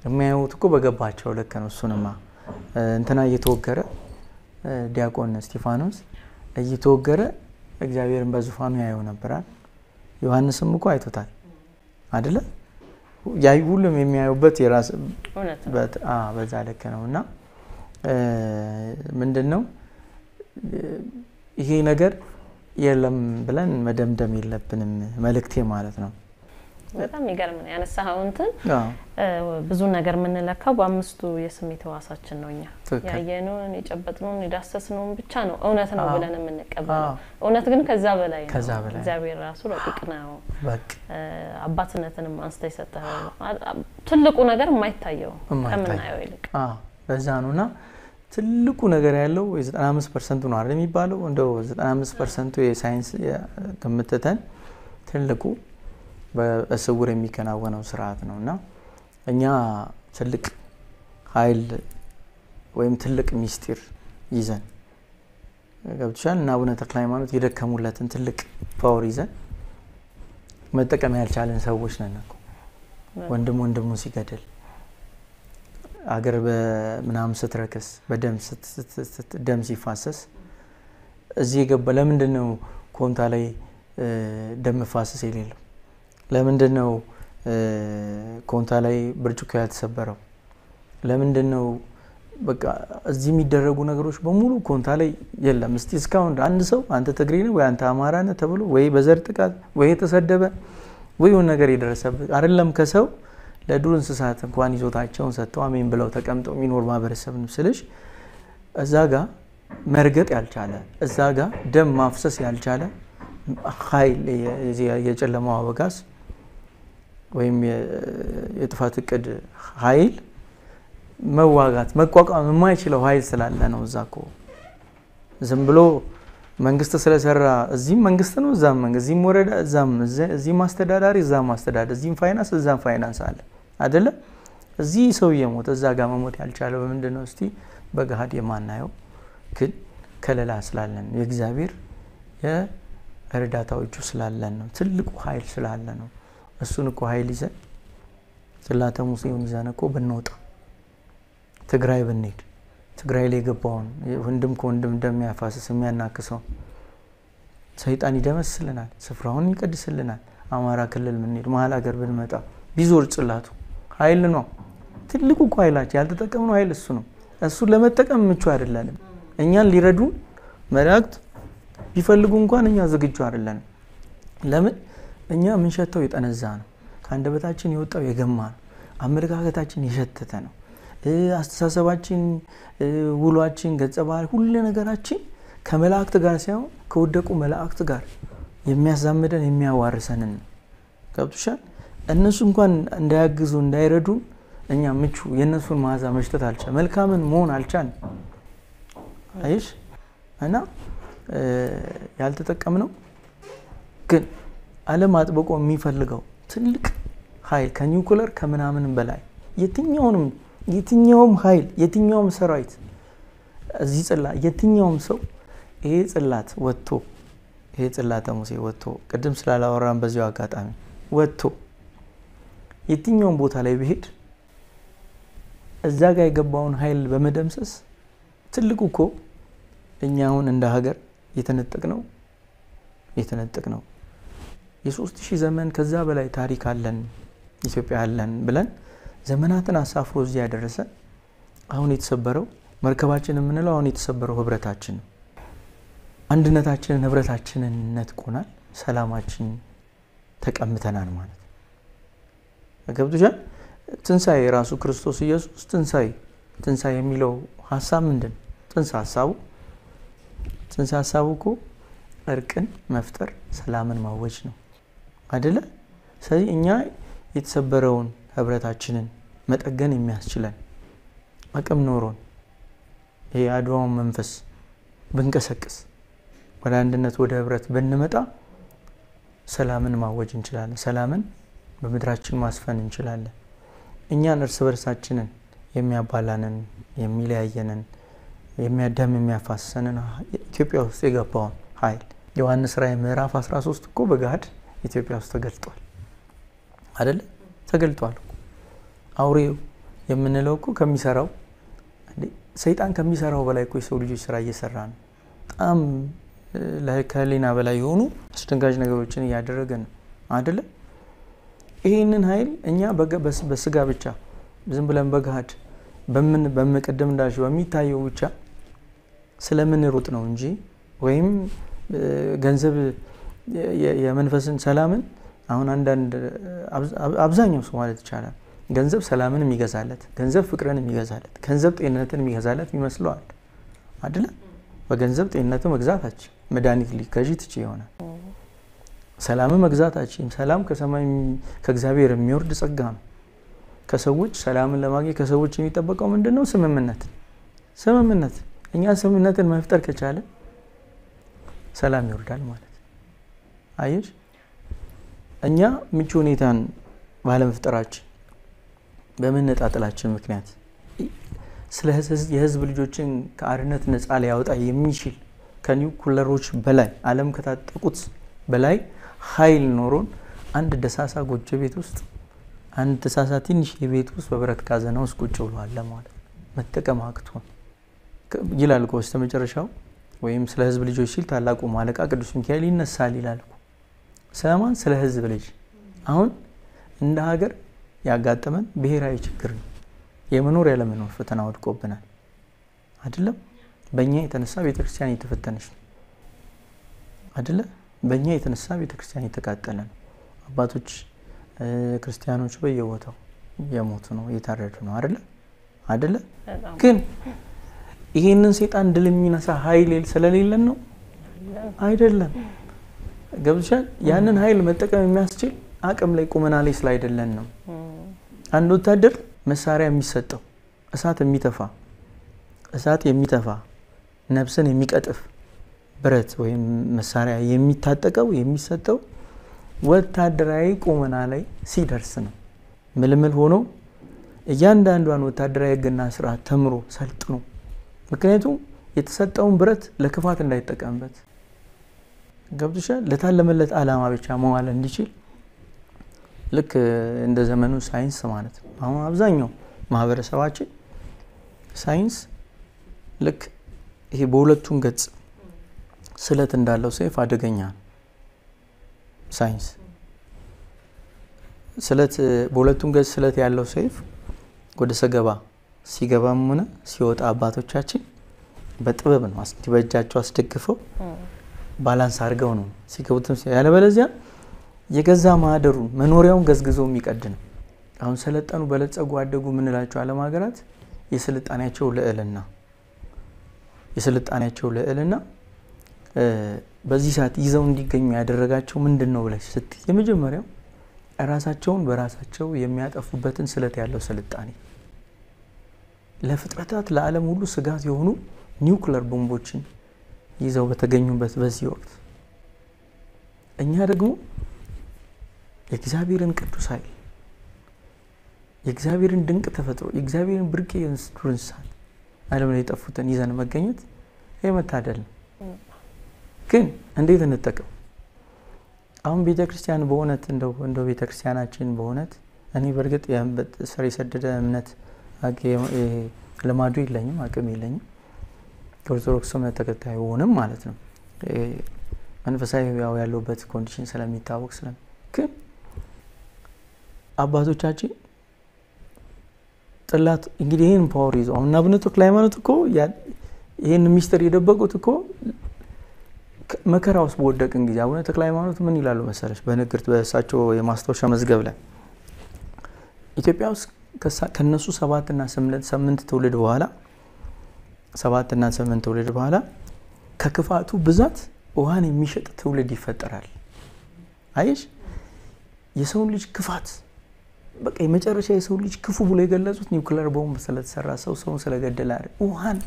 የሚያዩት እኮ በገባቸው ልክ ነው። እሱንማ እንትና እየተወገረ ዲያቆን እስጢፋኖስ እየተወገረ እግዚአብሔርን በዙፋኑ ያየው ነበራል። ዮሐንስም እኮ አይቶታል አይደለ? ያይ ሁሉም የሚያዩበት የራስ በዛ ልክ ነውና ምንድነው ይሄ ነገር የለም ብለን መደምደም የለብንም መልእክቴ ማለት ነው። በጣም ይገርም ነው ያነሳኸው እንትን ብዙ ነገር የምንለካው በአምስቱ የስሜት ህዋሳችን ነውኛ ያየነውን የጨበጥነውን የዳሰስነውን ብቻ ነው እውነት ነው ብለን የምንቀበለው። እውነት ግን ከዛ በላይ ነው። እግዚአብሔር ራሱ ረቂቅ ነው። አባትነትንም አንስተ ይሰጣው ትልቁ ነገር የማይታየው ከምናየው ይልቅ በዛ ነውና ትልቁ ነገር ያለው 95% ነው አይደል የሚባለው? እንደው 95% የሳይንስ ከምትተን ትልቁ በስውር የሚከናወነው ስርዓት ነውና እኛ ትልቅ ኃይል ወይም ትልቅ ሚስጥር ይዘን ገብቶሻል እና አቡነ ተክለ ሃይማኖት የደከሙለትን ትልቅ ፓወር ይዘን መጠቀም ያልቻለን ሰዎች ነን እኮ። ወንድሙ ሲገደል አገር በመናም ስትረከስ በደም ሲፋሰስ እዚህ ገባ። ለምንድነው ኮንታ ላይ ደም መፋሰስ የሌለው? ለምንድነው ኮንታ ላይ ብርጭቆ ያልተሰበረው? ለምንድነው በቃ እዚህ የሚደረጉ ነገሮች በሙሉ ኮንታ ላይ የለም? እስቲ እስካሁን አንድ ሰው አንተ ትግሬ ነህ ወይ አንተ አማራ ነህ ተብሎ ወይ በዘር ጥቃት ወይ ተሰደበ ወይ የሆነ ነገር ይደረሰበት አይደለም። ከሰው ለዱር እንስሳት እንኳን ይዞታቸውን ሰጥተው አሜን ብለው ተቀምጠው የሚኖር ማህበረሰብ ነው ስልሽ እዛ ጋር መርገጥ ያልቻለ እዛ ጋር ደም ማፍሰስ ያልቻለ ኃይል የጨለማው አበጋዝ ወይም የጥፋት እቅድ ኃይል መዋጋት መቋቋም የማይችለው ኃይል ስላለ ነው። እዛኮ ዝም ብሎ መንግስት ስለሰራ እዚህም መንግስት ነው እዛም መንግስት እዚህም ወረዳ እዚህም አስተዳዳሪ እዛም አስተዳዳሪ እዚህም ፋይናንስ እዛም ፋይናንስ አለ አይደለ? እዚህ ሰው የሞት እዛ ጋር መሞት ያልቻለው በምንድነው? እስቲ በገሃድ የማናየው ግን ከለላ ስላለን የእግዚአብሔር የእርዳታዎቹ ስላለን ነው። ትልቁ ኃይል ስላለ ነው። እሱን እኮ ኃይል ይዘን ጽላተ ሙሴውን ይዘን እኮ ብንወጣ ትግራይ ብንሄድ ትግራይ ላይ ገባውን ወንድም ከወንድም እንደሚያፋስስ የሚያናክሰው ሰይጣን ይደመስልናል፣ ስፍራውን ይቀድስልናል። አማራ ክልል ምንሄድ መሀል ሀገር ብንመጣ ቢዞር ጽላቱ ኃይል ነው። ትልቁ እኮ ኃይላችን ያልተጠቀምነው ኃይል እሱ ነው። እሱ ለመጠቀም ምቹ አይደለንም። እኛን ሊረዱ መላእክት ቢፈልጉ እንኳን እኛ ዝግጁ አይደለንም። ለምን? እኛ ምን ሸተው የጠነዛ ነው ከአንደበታችን የወጣው የገማ ነው አመለካከታችን የሸተተ ነው አስተሳሰባችን ውሏችን ገጸ ባህሪ ሁሉ ነገራችን ከመላእክት ጋር ሳይሆን ከወደቁ መላእክት ጋር የሚያዛምደን የሚያዋርሰንን ገብቶሻል እነሱ እንኳን እንዳያግዙ እንዳይረዱ እኛ ምቹ የነሱን ማዛ መሽተት አልቻል መልካምን መሆን አልቻል አይሽ እና ያልተጠቀምነው ግን ዓለም አጥብቆ የሚፈልገው ትልቅ ኃይል ከኒውክሌር ከምናምን በላይ የትኛውም ኃይል የትኛውም ሰራዊት እዚህ ጽላት የትኛውም ሰው ይሄ ጽላት ወጥቶ ይሄ ጽላተ ሙሴ ወጥቶ ቅድም ስላላወራን በዚያው አጋጣሚ ወጥቶ የትኛውም ቦታ ላይ ቢሄድ እዛ ጋር የገባውን ኃይል በመደምሰስ ትልቁ እኮ እኛውን እንደ ሀገር የተነጠቅነው የ3000 ዘመን ከዛ በላይ ታሪክ አለን ኢትዮጵያ አለን ብለን ዘመናትን አሳፍሮ እዚህ ያደረሰ አሁን የተሰበረው መርከባችን የምንለው አሁን የተሰበረው ህብረታችን አንድነታችንን ህብረታችንን ነጥቆናል ሰላማችን ተቀምተናል ማለት ገብቶሻል ትንሳኤ ራሱ ክርስቶስ ኢየሱስ ትንሳኤ የሚለው ሐሳብ ምንድን ትንሳ ሐሳቡ እኮ እርቅን መፍጠር ሰላምን ማወጅ ነው አይደለ ስለዚህ እኛ የተሰበረውን ህብረታችንን መጠገን የሚያስችለን አቅም ኖሮን የአድዋውን መንፈስ ብንቀሰቅስ ወደ አንድነት ወደ ህብረት ብንመጣ ሰላምን ማወጅ እንችላለን ሰላምን በመድራችን ማስፈን እንችላለን እኛን እርስ በርሳችንን የሚያባላንን የሚለያየንን የሚያደም የሚያፋሰንን ኢትዮጵያ ውስጥ የገባውን ኃይል ዮሐንስ ራዕይ ምዕራፍ 13 እኮ በጋድ ኢትዮጵያ ውስጥ ተገልጧል አይደል ተገልጧል አውሬው የምንለው እኮ ከሚሰራው ሰይጣን ከሚሰራው በላይ እኮ የሰው ልጆች ስራ እየሰራ ነው በጣም ለከሊና በላይ የሆኑ አስደንጋጭ ነገሮችን ያደረገ ነው አይደል ይሄንን ኃይል እኛ በስጋ ብቻ ዝም ብለን በጋድ በመቀደም እንዳልሽ በሚታየው ብቻ ስለምን ሩጥ ነው እንጂ ወይም ገንዘብ የመንፈስን ሰላምን አሁን አንዳንድ አብዛኛው ሰው ማለት ይቻላል ገንዘብ ሰላምን የሚገዛለት ገንዘብ ፍቅርን የሚገዛለት ገንዘብ ጤንነትን የሚገዛለት ይመስለዋል አይደል በገንዘብ ጤንነትን መግዛታችን መድኃኒት ሊከጂ ትጪ ይሆናል ሰላም መግዛታችን ሰላም ከሰማይ ከእግዚአብሔር የሚወርድ ጸጋ ነው ከሰዎች ሰላምን ለማግኘት ከሰዎች የሚጠበቀው ምንድነው ስምምነት እኛ ስምምነትን መፍጠር ከቻለ ሰላም ይወርዳል ማለት አይሽ እኛ ምቹ ሁኔታን ባለመፍጠራችን በመነጣጠላችን ምክንያት የህዝብ ልጆችን ከአርነት ነፃ ሊያወጣ የሚችል ከኒውክሌሮች በላይ ዓለም ከታጠቁት በላይ ኃይል ኖሮን አንድ ደሳሳ ጎጆ ቤት ውስጥ አንድ ደሳሳ ትንሽ የቤት ውስጥ በብረት ካዘና ውስጥ ቁጭ ብሏል ማለት መጠቀም አቅቶን ይላል እኮ በስተመጨረሻው ወይም ስለ ህዝብ ልጆች ሲል ታላቁ ማለቃ ቅዱስ ሚካኤል ይነሳል ይላል እኮ ሰማን ስለ ህዝብ ልጅ አሁን እንደ ሀገር ያጋጠመን ብሔራዊ ችግር ነው የመኖር ያለመኖር ፈተና ወድቆብናል አይደለም በእኛ የተነሳ ቤተክርስቲያን እየተፈተነች ነው አይደለ በእኛ የተነሳ ቤተክርስቲያን እየተቃጠለ ነው አባቶች ክርስቲያኖች በየቦታው የሞቱ ነው እየታረዱ ነው አይደለ ግን ይሄንን ሰይጣን ድል የሚነሳ ኃይል ስለሌለን ነው አይደለም ገብቶሻል ያንን ኃይል መጠቀም የሚያስችል አቅም ላይ ቁመና ላይ ስላይደለን ነው አንድ ወታደር መሳሪያ የሚሰጠው እሳት የሚተፋ ነፍስን የሚቀጥፍ ብረት ወይም መሳሪያ የሚታጠቀው የሚሰጠው ወታደራዊ ቁመና ላይ ሲደርስ ነው ምልምል ሆኖ እያንዳንዷን ወታደራዊ ህግና ስርዓት ተምሮ ሰልጥኖ ምክንያቱም የተሰጠውን ብረት ለክፋት እንዳይጠቀምበት ገብቶሻል ለታለመለት ዓላማ ብቻ መዋል እንዲችል ልክ እንደ ዘመኑ ሳይንስ ማለት ነው አሁን አብዛኛው ማህበረሰባችን ሳይንስ ልክ ይሄ በሁለቱም ገጽ ስለት እንዳለው ሰይፍ አደገኛ ሳይንስ ስለት በሁለቱም ገጽ ስለት ያለው ሰይፍ ወደ ሰገባ ሲገባም ሆነ ሲወጣ አባቶቻችን በጥበብ ነው በእጃቸው አስደግፈው ባላንስ አድርገው ነው ሲገቡትም ያለበለዚያ የገዛ ማህደሩን መኖሪያውን ገዝግዞ የሚቀድ ነው። አሁን ሰለጠኑ በለጸጉ አደጉ ምንላቸው ዓለም ሀገራት የስልጣኔያቸው ልዕልና በዚህ ሰዓት ይዘው እንዲገኙ ያደረጋቸው ምንድነው ብለሽ ስትይ የመጀመሪያው ራሳቸውን በራሳቸው የሚያጠፉበትን ስለት ያለው ስልጣኔ ለፍጥረታት ለዓለም ሁሉ ስጋት የሆኑ ኒውክሌር ቦምቦችን ይዘው በተገኙበት በዚህ ወቅት እኛ ደግሞ የእግዚአብሔርን ቅዱስ ኃይል የእግዚአብሔርን ድንቅ ተፈጥሮ የእግዚአብሔርን ብርቅ እንስሳት ዓለም ላይ የጠፉትን ይዘን መገኘት የመታደል ነው። ግን እንዴት እንጠቀም? አሁን ቤተክርስቲያን በእውነት እንደው ቤተክርስቲያናችን በእውነት እኔ በርግጥ ስር የሰደደ እምነት ለማዱ የለኝም አቅም የለኝም ኦርቶዶክስ እምነት ተከታይ ሆነም ማለት ነው መንፈሳዊ ያለውበት ኮንዲሽን ስለሚታወቅ ግን አባቶቻችን ጥላት እንግዲህ ይሄን ፓወር ይዘው አሁን አቡነ ተክለ ሃይማኖት እኮ ይሄን ሚስጥር የደበቁት እኮ መከራ ውስጥ በወደቅን ጊዜ አቡነ ተክለ ሃይማኖት ምን ይላሉ መሰለሽ በንግርት በእሳቸው የማስታወሻ መዝገብ ላይ ኢትዮጵያ ውስጥ ከነሱ 7 እና 8 ትውልድ በኋላ ከክፋቱ ብዛት ውሃን የሚሸጥ ትውልድ ይፈጠራል። አይሽ የሰው ልጅ ክፋት በቃ የመጨረሻ የሰው ልጅ ክፉ ብሎ የገለጹት ኒውክሌር ቦምብ ስለተሰራ ሰውን ስለገደለ አይደል ውሃን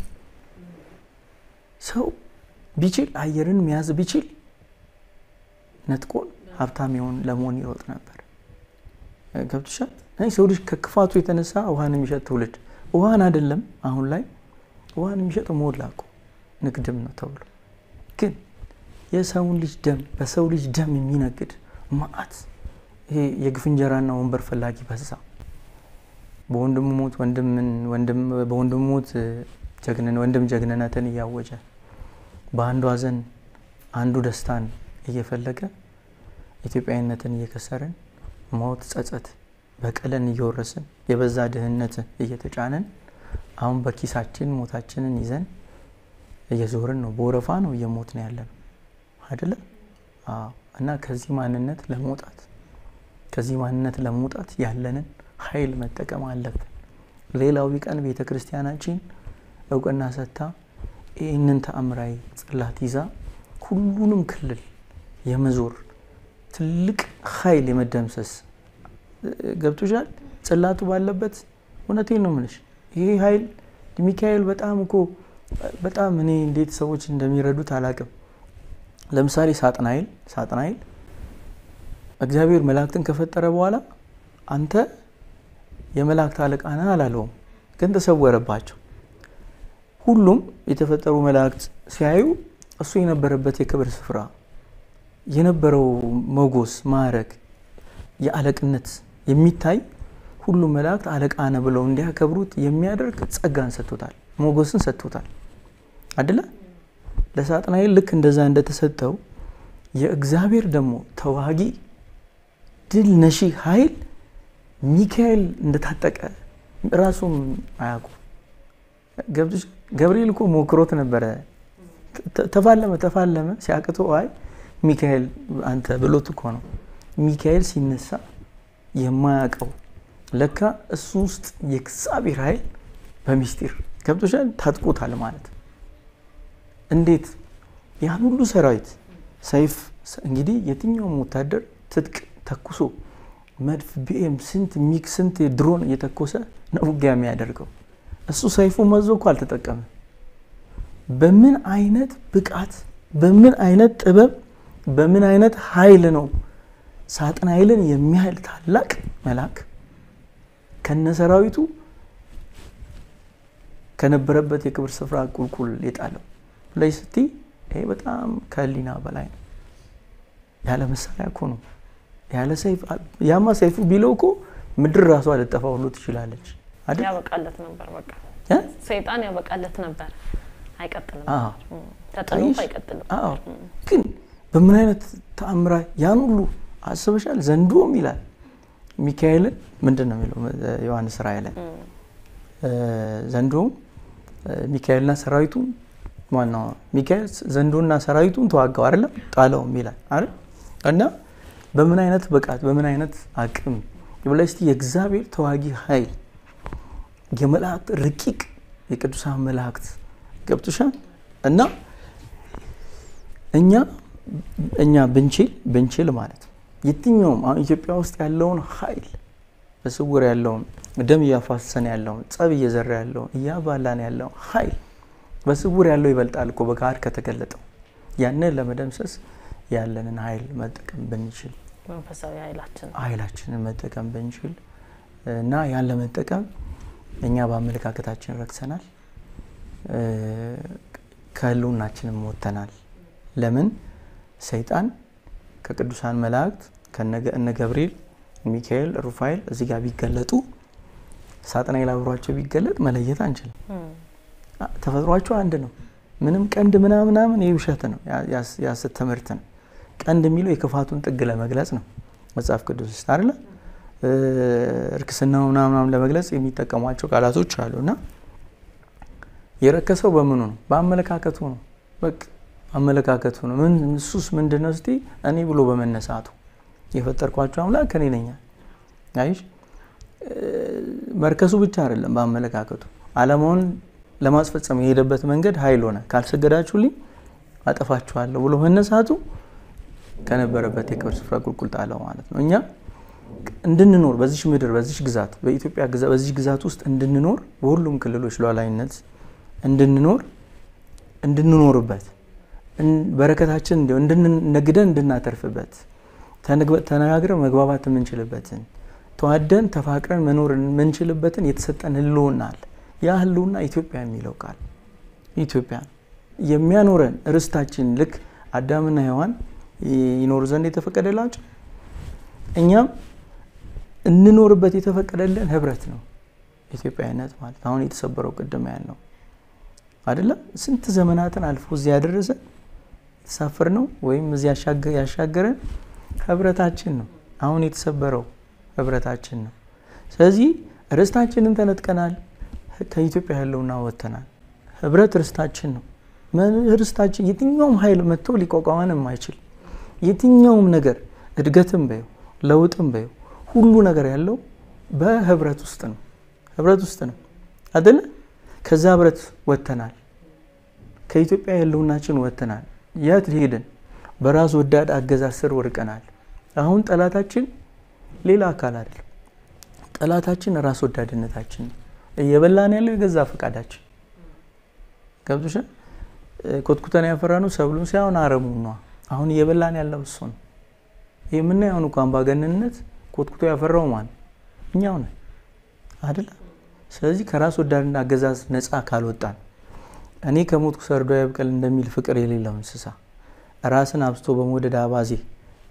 ሰው ቢችል አየርን መያዝ ቢችል ነጥቆን ሀብታም ይሆን ለመሆን ይሮጥ ነበር። ገብቶሻል? ሰው ልጅ ከክፋቱ የተነሳ ውሃን የሚሸጥ ትውልድ ውሃን አይደለም አሁን ላይ ውሃን የሚሸጥ ሞላቆ ንግድም ነው ተብሎ ግን የሰውን ልጅ ደም በሰው ልጅ ደም የሚነግድ ማአት ይሄ የግፍንጀራና ወንበር ፈላጊ በዛ በወንድሙ ሞት በወንድሙ ሞት ጀግንነትን እያወጀ በአንዱ ሐዘን አንዱ ደስታን እየፈለገ ኢትዮጵያዊነትን እየከሰረን ሞት ጸጸት በቀለን እየወረስን የበዛ ድህነትን እየተጫነን አሁን በኪሳችን ሞታችንን ይዘን እየዞርን ነው በወረፋ ነው እየሞትን ያለን አይደለ? እና ከዚህ ማንነት ለመውጣት ያለንን ኃይል መጠቀም አለብን። ሌላው ቢቀን ቤተክርስቲያናችን እውቅና ሰጥታ ይህንን ተአምራዊ ጽላት ይዛ ሁሉንም ክልል የመዞር ትልቅ ኃይል የመደምሰስ ገብቶሻል? ጽላቱ ባለበት እውነቴን ነው የምልሽ ይሄ ኃይል ሚካኤል በጣም እኔ እንዴት ሰዎች እንደሚረዱት አላቅም። ለምሳሌ ሳጥናኤል እግዚአብሔር መላእክትን ከፈጠረ በኋላ አንተ የመላእክት አለቃ ነህ አላለውም፣ ግን ተሰወረባቸው። ሁሉም የተፈጠሩ መላእክት ሲያዩ እሱ የነበረበት የክብር ስፍራ የነበረው ሞገስ ማዕረግ የአለቅነት የሚታይ ሁሉም መላእክት አለቃ ነህ ብለው እንዲያከብሩት የሚያደርግ ጸጋን ሰጥቶታል፣ ሞገስን ሰጥቶታል አይደለ? ለሳጥናኤል ልክ እንደዛ እንደተሰጠው የእግዚአብሔር ደግሞ ተዋጊ ድል ነሺ ኃይል ሚካኤል እንደታጠቀ ራሱም አያውቁ። ገብርኤል እኮ ሞክሮት ነበረ ተፋለመ ሲያቅተው አይ ሚካኤል አንተ ብሎት እኮ ነው። ሚካኤል ሲነሳ የማያውቀው ለካ እሱ ውስጥ የእግዚአብሔር ኃይል በሚስጥር ገብቶሻል ታጥቆታል ማለት እንዴት ያን ሁሉ ሰራዊት ሰይፍ እንግዲህ የትኛውም ወታደር ትጥቅ ተኩሶ መድፍ ቢኤም ስንት ድሮን እየተኮሰ ነው ውጊያ የሚያደርገው። እሱ ሰይፉ መዞኮ አልተጠቀመ። በምን አይነት ብቃት በምን አይነት ጥበብ በምን አይነት ኃይል ነው ሳጥናኤልን የሚያህል ታላቅ መልአክ ከነሰራዊቱ ከነበረበት የክብር ስፍራ ቁልቁል የጣለው ለይስቲ ይሄ በጣም ከሊና በላይ ነው። ያለ መሳሪያ እኮ ነው ያለ ሰይፍ ያማ ሰይፉ ቢሎኮ ምድር ራሷ ልትጠፋው ሁሉ ትችላለች አይደል? ያበቃለት ነበር በቃ ሰይጣን ያበቃለት ነበር አይቀጥልም ተጠሉ አይቀጥልም። ግን በምን አይነት ተአምራ ያን ሁሉ አስበሻል? ዘንዶም ይላል ሚካኤል ምንድነው የሚለው ዮሐንስ ራእይ ላይ ዘንዶም ሚካኤልና ሰራዊቱ ማነው ሚካኤል ዘንዶና ሰራዊቱን ተዋጋው አይደል? ጣለው ይላል አይደል? እና በምን አይነት ብቃት በምን አይነት አቅም ይብላስቲ የእግዚአብሔር ተዋጊ ኃይል የመላእክት ረቂቅ የቅዱሳን መላእክት ገብቶሻል እና እኛ ብንችል ማለት የትኛውም ኢትዮጵያ ውስጥ ያለውን ኃይል በስውር ያለውን ደም ያፋሰነ ያለውን ጸብ እየዘራ ያለውን ያባላን ያለውን ኃይል በስውር ያለው ይበልጣል እኮ በጋር ከተገለጠው ያንን ለመደምሰስ ያለንን ኃይል መጠቀም ብንችል መንፈሳዊ ኃይላችንን መጠቀም ብንችል እና ያን ለመጠቀም እኛ በአመለካከታችን ረክሰናል ከህልውናችንም ወጥተናል ለምን ሰይጣን ከቅዱሳን መላእክት ከነ ገብርኤል ሚካኤል ሩፋኤል እዚህ ጋር ቢገለጡ ሳጥናኤል አብሯቸው ቢገለጥ መለየት አንችልም ተፈጥሯቸው አንድ ነው ምንም ቀንድ ምናምን የውሸት ነው ያስት ትምህርት ነው ቀንድ የሚለው የክፋቱን ጥግ ለመግለጽ ነው መጽሐፍ ቅዱስ ውስጥ አይደል እርክስናው ምናምን ለመግለጽ የሚጠቀሟቸው ቃላቶች አሉና የረከሰው በመኑ ነው በአመለካከቱ ነው በቃ አመለካከቱ ነው እሱስ ምንድነው እስቲ እኔ ብሎ በመነሳቱ የፈጠርኳቸው አምላክ እኔ ነኝ አይሽ መርከሱ ብቻ አይደለም በአመለካከቱ ዓለሙን ለማስፈጸም የሄደበት መንገድ ኃይል ሆነ ካልሰገዳችሁልኝ አጠፋችኋለሁ ብሎ መነሳቱ ከነበረበት የክብር ስፍራ ቁልቁል ጣለው ማለት ነው እኛ እንድንኖር በዚህ ምድር በዚህ ግዛት በኢትዮጵያ ግዛት በዚህ ግዛት ውስጥ እንድንኖር በሁሉም ክልሎች ሏላይነት እንድንኖርበት በረከታችን እንድንነግደን እንድናተርፍበት ተነጋግረን መግባባት የምንችልበትን ተዋደን ተፋቅረን መኖር የምንችልበትን የተሰጠን ህልውና አለ ያ ህልውና ኢትዮጵያ የሚለው ቃል ኢትዮጵያ የሚያኖረን ርስታችን ልክ አዳምና ሔዋን ይኖር ዘንድ የተፈቀደላቸው እኛም እንኖርበት የተፈቀደልን ህብረት ነው ኢትዮጵያዊነት ማለት አሁን የተሰበረው ቅድም ያለው አይደለም ስንት ዘመናትን አልፎ እዚህ ያደረሰ ተሳፈር ነው ወይም እዚህ ያሻገረን ህብረታችን ነው አሁን የተሰበረው ህብረታችን ነው ስለዚህ ርስታችንን ተነጥቀናል ከኢትዮጵያ ያለውና ወተናል ህብረት ርስታችን ነው ርስታችን የትኛውም ኃይል መጥቶ ሊቋቋመን የማይችል የትኛውም ነገር እድገትም በዩ ለውጥም በዩ ሁሉ ነገር ያለው በህብረት ውስጥ ነው አይደል ከዛ ህብረት ወተናል ከኢትዮጵያ ያለውናችን ወተናል ያት ሄደን በራስ ወዳድ አገዛዝ ስር ወርቀናል አሁን ጠላታችን ሌላ አካል አይደለም ጠላታችን ራስ ወዳድነታችን እየበላን ያለው የገዛ ፈቃዳችን ገብቶሽ ኮትኩተን ያፈራኑ ሰብሉን ሳይሆን አረሙን ነው አሁን እየበላን ያለው እሱ ነው የምናየው እንኳን ባገነንነት ኮትኩቶ ያፈራው ማን እኛው ነን አይደል ስለዚህ ከራስ ወዳድነት አገዛዝ ነፃ ካልወጣን እኔ ከሞትኩ ሰርዶ ያብቀል እንደሚል ፍቅር የሌለው እንስሳ ራስን አብስቶ በመወደድ አባዜ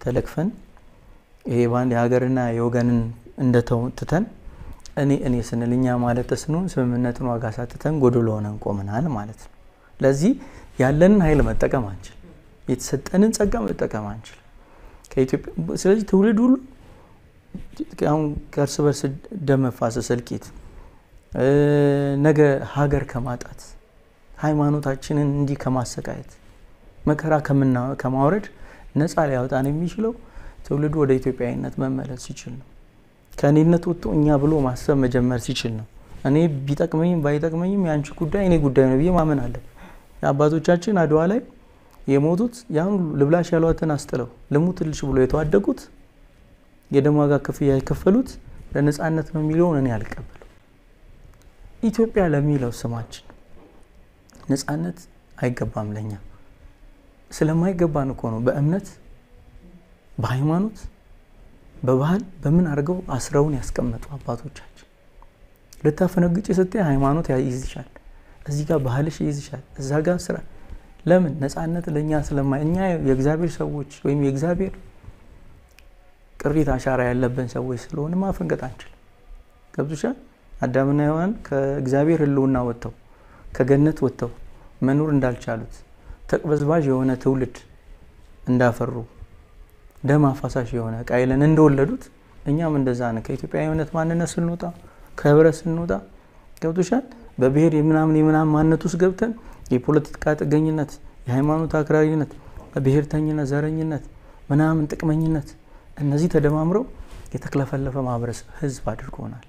ተለክፈን ይሄ ባንድ የሀገርና የወገንን እንደተውተን እኔ ስንልኛ ማለት ተስኑን ስምምነቱን ዋጋ ሳትተን ጎዶሎ ሆነን ቆመናል ማለት ነው ለዚህ ያለንን ኃይል መጠቀም አንችል የተሰጠንን ጸጋ መጠቀም አንችል ከኢትዮጵያ ስለዚህ ትውልድ ሁሉ አሁን ከርስ በርስ ደም መፋሰስ እልቂት ነገ ሀገር ከማጣት ሃይማኖታችንን እንዲ ከማሰቃየት መከራ ከማውረድ ነፃ ሊያወጣን የሚችለው ትውልዱ ወደ ኢትዮጵያዊነት መመለስ ሲችል ነው ከኔነት ወጥቶ እኛ ብሎ ማሰብ መጀመር ሲችል ነው እኔ ቢጠቅመኝም ባይጠቅመኝም ያንቺ ጉዳይ እኔ ጉዳይ ነው ብዬ ማመን አለ አባቶቻችን አድዋ ላይ የሞቱት ያን ልብላሽ ያሏትን አስጥለው ለሙትልሽ ብሎ የተዋደቁት የደም ዋጋ ክፍያ የከፈሉት ለነፃነት ነው የሚለውን እኔ አልቀበለው ኢትዮጵያ ለሚለው ስማችን ነፃነት አይገባም ለኛ ስለማይገባን እኮ ነው በእምነት በሃይማኖት በባህል በምን አርገው አስረውን ያስቀመጡ አባቶቻችን ለታፈነግጭ ስትይ ሃይማኖት ያይዝሻል እዚህ ጋር ባህልሽ ይይዝሻል እዛ ጋር ስራ ለምን ነፃነት ለኛ ስለማይኛ የእግዚአብሔር ሰዎች ወይም የእግዚአብሔር ቅሪት አሻራ ያለብን ሰዎች ስለሆነ ማፈንገጥ አንችል ገብቶሻል አዳምና ሔዋን ከእግዚአብሔር ህልውና ወጥተው ከገነት ወጥተው መኖር እንዳልቻሉት ተቅበዝባዥ የሆነ ትውልድ እንዳፈሩ ደም አፋሳሽ የሆነ ቃይለን እንደወለዱት እኛም እንደዛ ነው ከኢትዮጵያዊነት ማንነት ስንወጣ ከህብረት ስንወጣ ገብቶሻል በብሔር የምናምን ማንነት ውስጥ ገብተን የፖለቲካ ጥገኝነት የሃይማኖት አክራሪነት ብሔርተኝነት ዘረኝነት ምናምን ጥቅመኝነት እነዚህ ተደማምረው የተክለፈለፈ ማህበረሰብ ህዝብ አድርጎናል።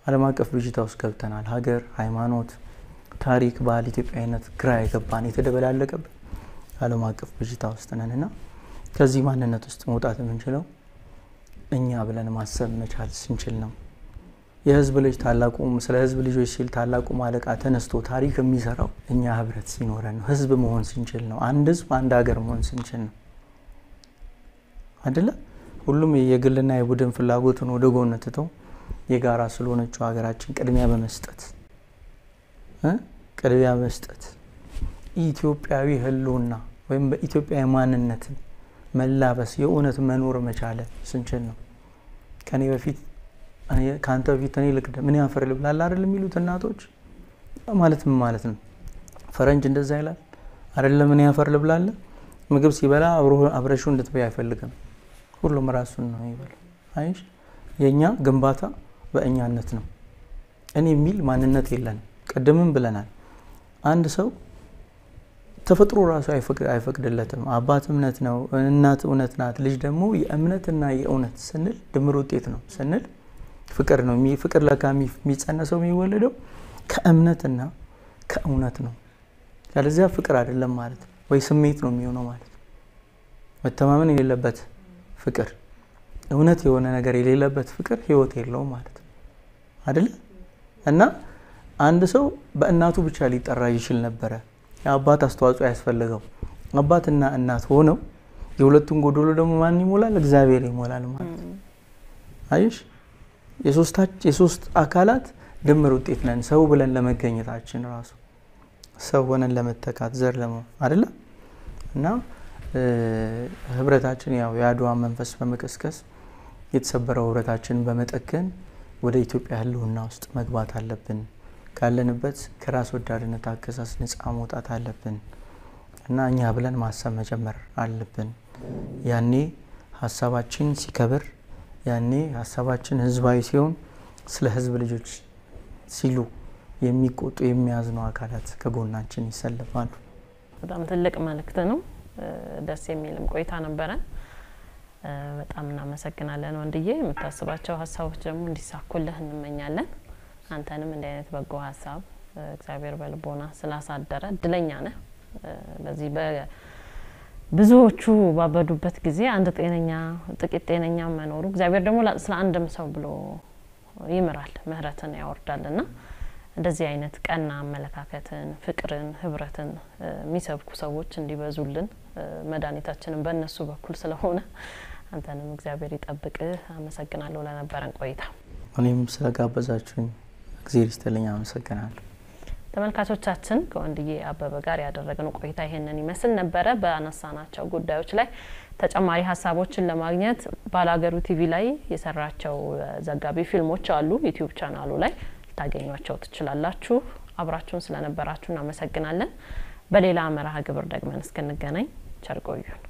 ዓለም አቀፍ ብዥታ ውስጥ ገብተናል። ሀገር፣ ሃይማኖት፣ ታሪክ፣ ባህል፣ ኢትዮጵያዊነት ግራ የገባን የተደበላለቀበት ዓለም አቀፍ ብዥታ ውስጥ ነንና ከዚህ ማንነት ውስጥ መውጣት የምንችለው እኛ ብለን ማሰብ መቻል ስንችል ነው። የህዝብ ልጅ ታላቁ ስለ ህዝብ ልጆች ሲል ታላቁ ማለቃ ተነስቶ ታሪክ የሚሰራው እኛ ህብረት ሲኖረን ነው። ህዝብ መሆን ስንችል ነው። አንድ ህዝብ አንድ ሀገር መሆን ስንችል ነው አይደለ? ሁሉም የግልና የቡድን ፍላጎቱን ወደ ጎን ትቶ የጋራ ስለሆነችው ሀገራችን ቅድሚያ በመስጠት ኢትዮጵያዊ ህልውና ወይም በኢትዮጵያዊ ማንነት መላበስ የእውነት መኖር መቻል ስንችል ነው። ከኔ በፊት ካንተ በፊት እኔ ልቅደም ምን ያፈር ልብላል አይደል የሚሉት እናቶች ማለት ምን ማለት ነው? ፈረንጅ እንደዛ ይላል አይደለም? ምን ያፈር ልብላል ምግብ ሲበላ አብረሹ እንድትበይ አይፈልግም። ሁሉም ራሱን ነው ይበላል። አይሽ የኛ ግንባታ በእኛነት ነው። እኔ የሚል ማንነት የለን። ቀደምም ብለናል። አንድ ሰው ተፈጥሮ ራሱ አይፈቅድለትም። አባት እምነት ነው፣ እናት እውነት ናት፣ ልጅ ደግሞ የእምነትና የእውነት ስንል ድምር ውጤት ነው ስንል ፍቅር ነው። ፍቅር ለካ የሚጸነሰው የሚወለደው ከእምነትና ከእውነት ነው። ያለዚያ ፍቅር አይደለም ማለት ነው፣ ወይ ስሜት ነው የሚሆነው ማለት ነው። መተማመን የሌለበት ፍቅር፣ እውነት የሆነ ነገር የሌለበት ፍቅር ህይወት የለውም ማለት ነው አይደል? እና አንድ ሰው በእናቱ ብቻ ሊጠራ ይችል ነበር። የአባት አስተዋጽኦ ያስፈልገው። አባትና እናት ሆነው የሁለቱን ጎዶሎ ደግሞ ማን ይሞላል? እግዚአብሔር ይሞላል ማለት ነው። አይሽ የሶስት አካላት ድምር ውጤት ነን ሰው ብለን ለመገኘታችን ራሱ ሰው ሆነን ለመተካት ዘር ለመሆን አይደለ? እና ህብረታችን ያው የአድዋ መንፈስ በመቀስቀስ የተሰበረው ህብረታችን በመጠገን ወደ ኢትዮጵያ ህልውና ውስጥ መግባት አለብን። ካለንበት ከራስ ወዳድነት አገዛዝ ነፃ መውጣት አለብን እና እኛ ብለን ማሰብ መጀመር አለብን። ያኔ ሐሳባችን ሲከብር፣ ያኔ ሐሳባችን ህዝባዊ ሲሆን ስለ ህዝብ ልጆች ሲሉ የሚቆጡ የሚያዝኑ አካላት ከጎናችን ይሰለፋሉ። በጣም ትልቅ መልእክት ነው። ደስ የሚልም ቆይታ ነበረ። በጣም እናመሰግናለን ወንድዬ። የምታስባቸው ሀሳቦች ደግሞ እንዲሳኩልህ እንመኛለን። አንተንም እንደ አይነት በጎ ሀሳብ እግዚአብሔር በልቦና ስላሳደረ እድለኛ ነህ። በዚህ ብዙዎቹ ባበዱበት ጊዜ አንድ ጤነኛ ጥቂት ጤነኛ መኖሩ እግዚአብሔር ደግሞ ስለ አንድም ሰው ብሎ ይምራል፣ ምህረትን ያወርዳልና እንደዚህ አይነት ቀና አመለካከትን፣ ፍቅርን፣ ህብረትን የሚሰብኩ ሰዎች እንዲበዙልን መድኃኒታችንን በእነሱ በኩል ስለሆነ አንተንም እግዚአብሔር ይጠብቅህ። አመሰግናለሁ ለነበረን ቆይታ። እኔም ስለጋበዛችሁኝ እግዚአብሔር ይስጥልኝ። አመሰግናለሁ። ተመልካቾቻችን ከወንድዬ አበበ ጋር ያደረግነው ቆይታ ይሄንን ይመስል ነበረ። በአነሳናቸው ጉዳዮች ላይ ተጨማሪ ሀሳቦችን ለማግኘት ባላገሩ ቲቪ ላይ የሰራቸው ዘጋቢ ፊልሞች አሉ። ዩቲዩብ ቻናሉ ላይ ታገኙዋቸው ትችላላችሁ። አብራችሁን ስለነበራችሁ እናመሰግናለን። በሌላ መርሃ ግብር ደግመን እስከንገናኝ ቸር ቆዩን።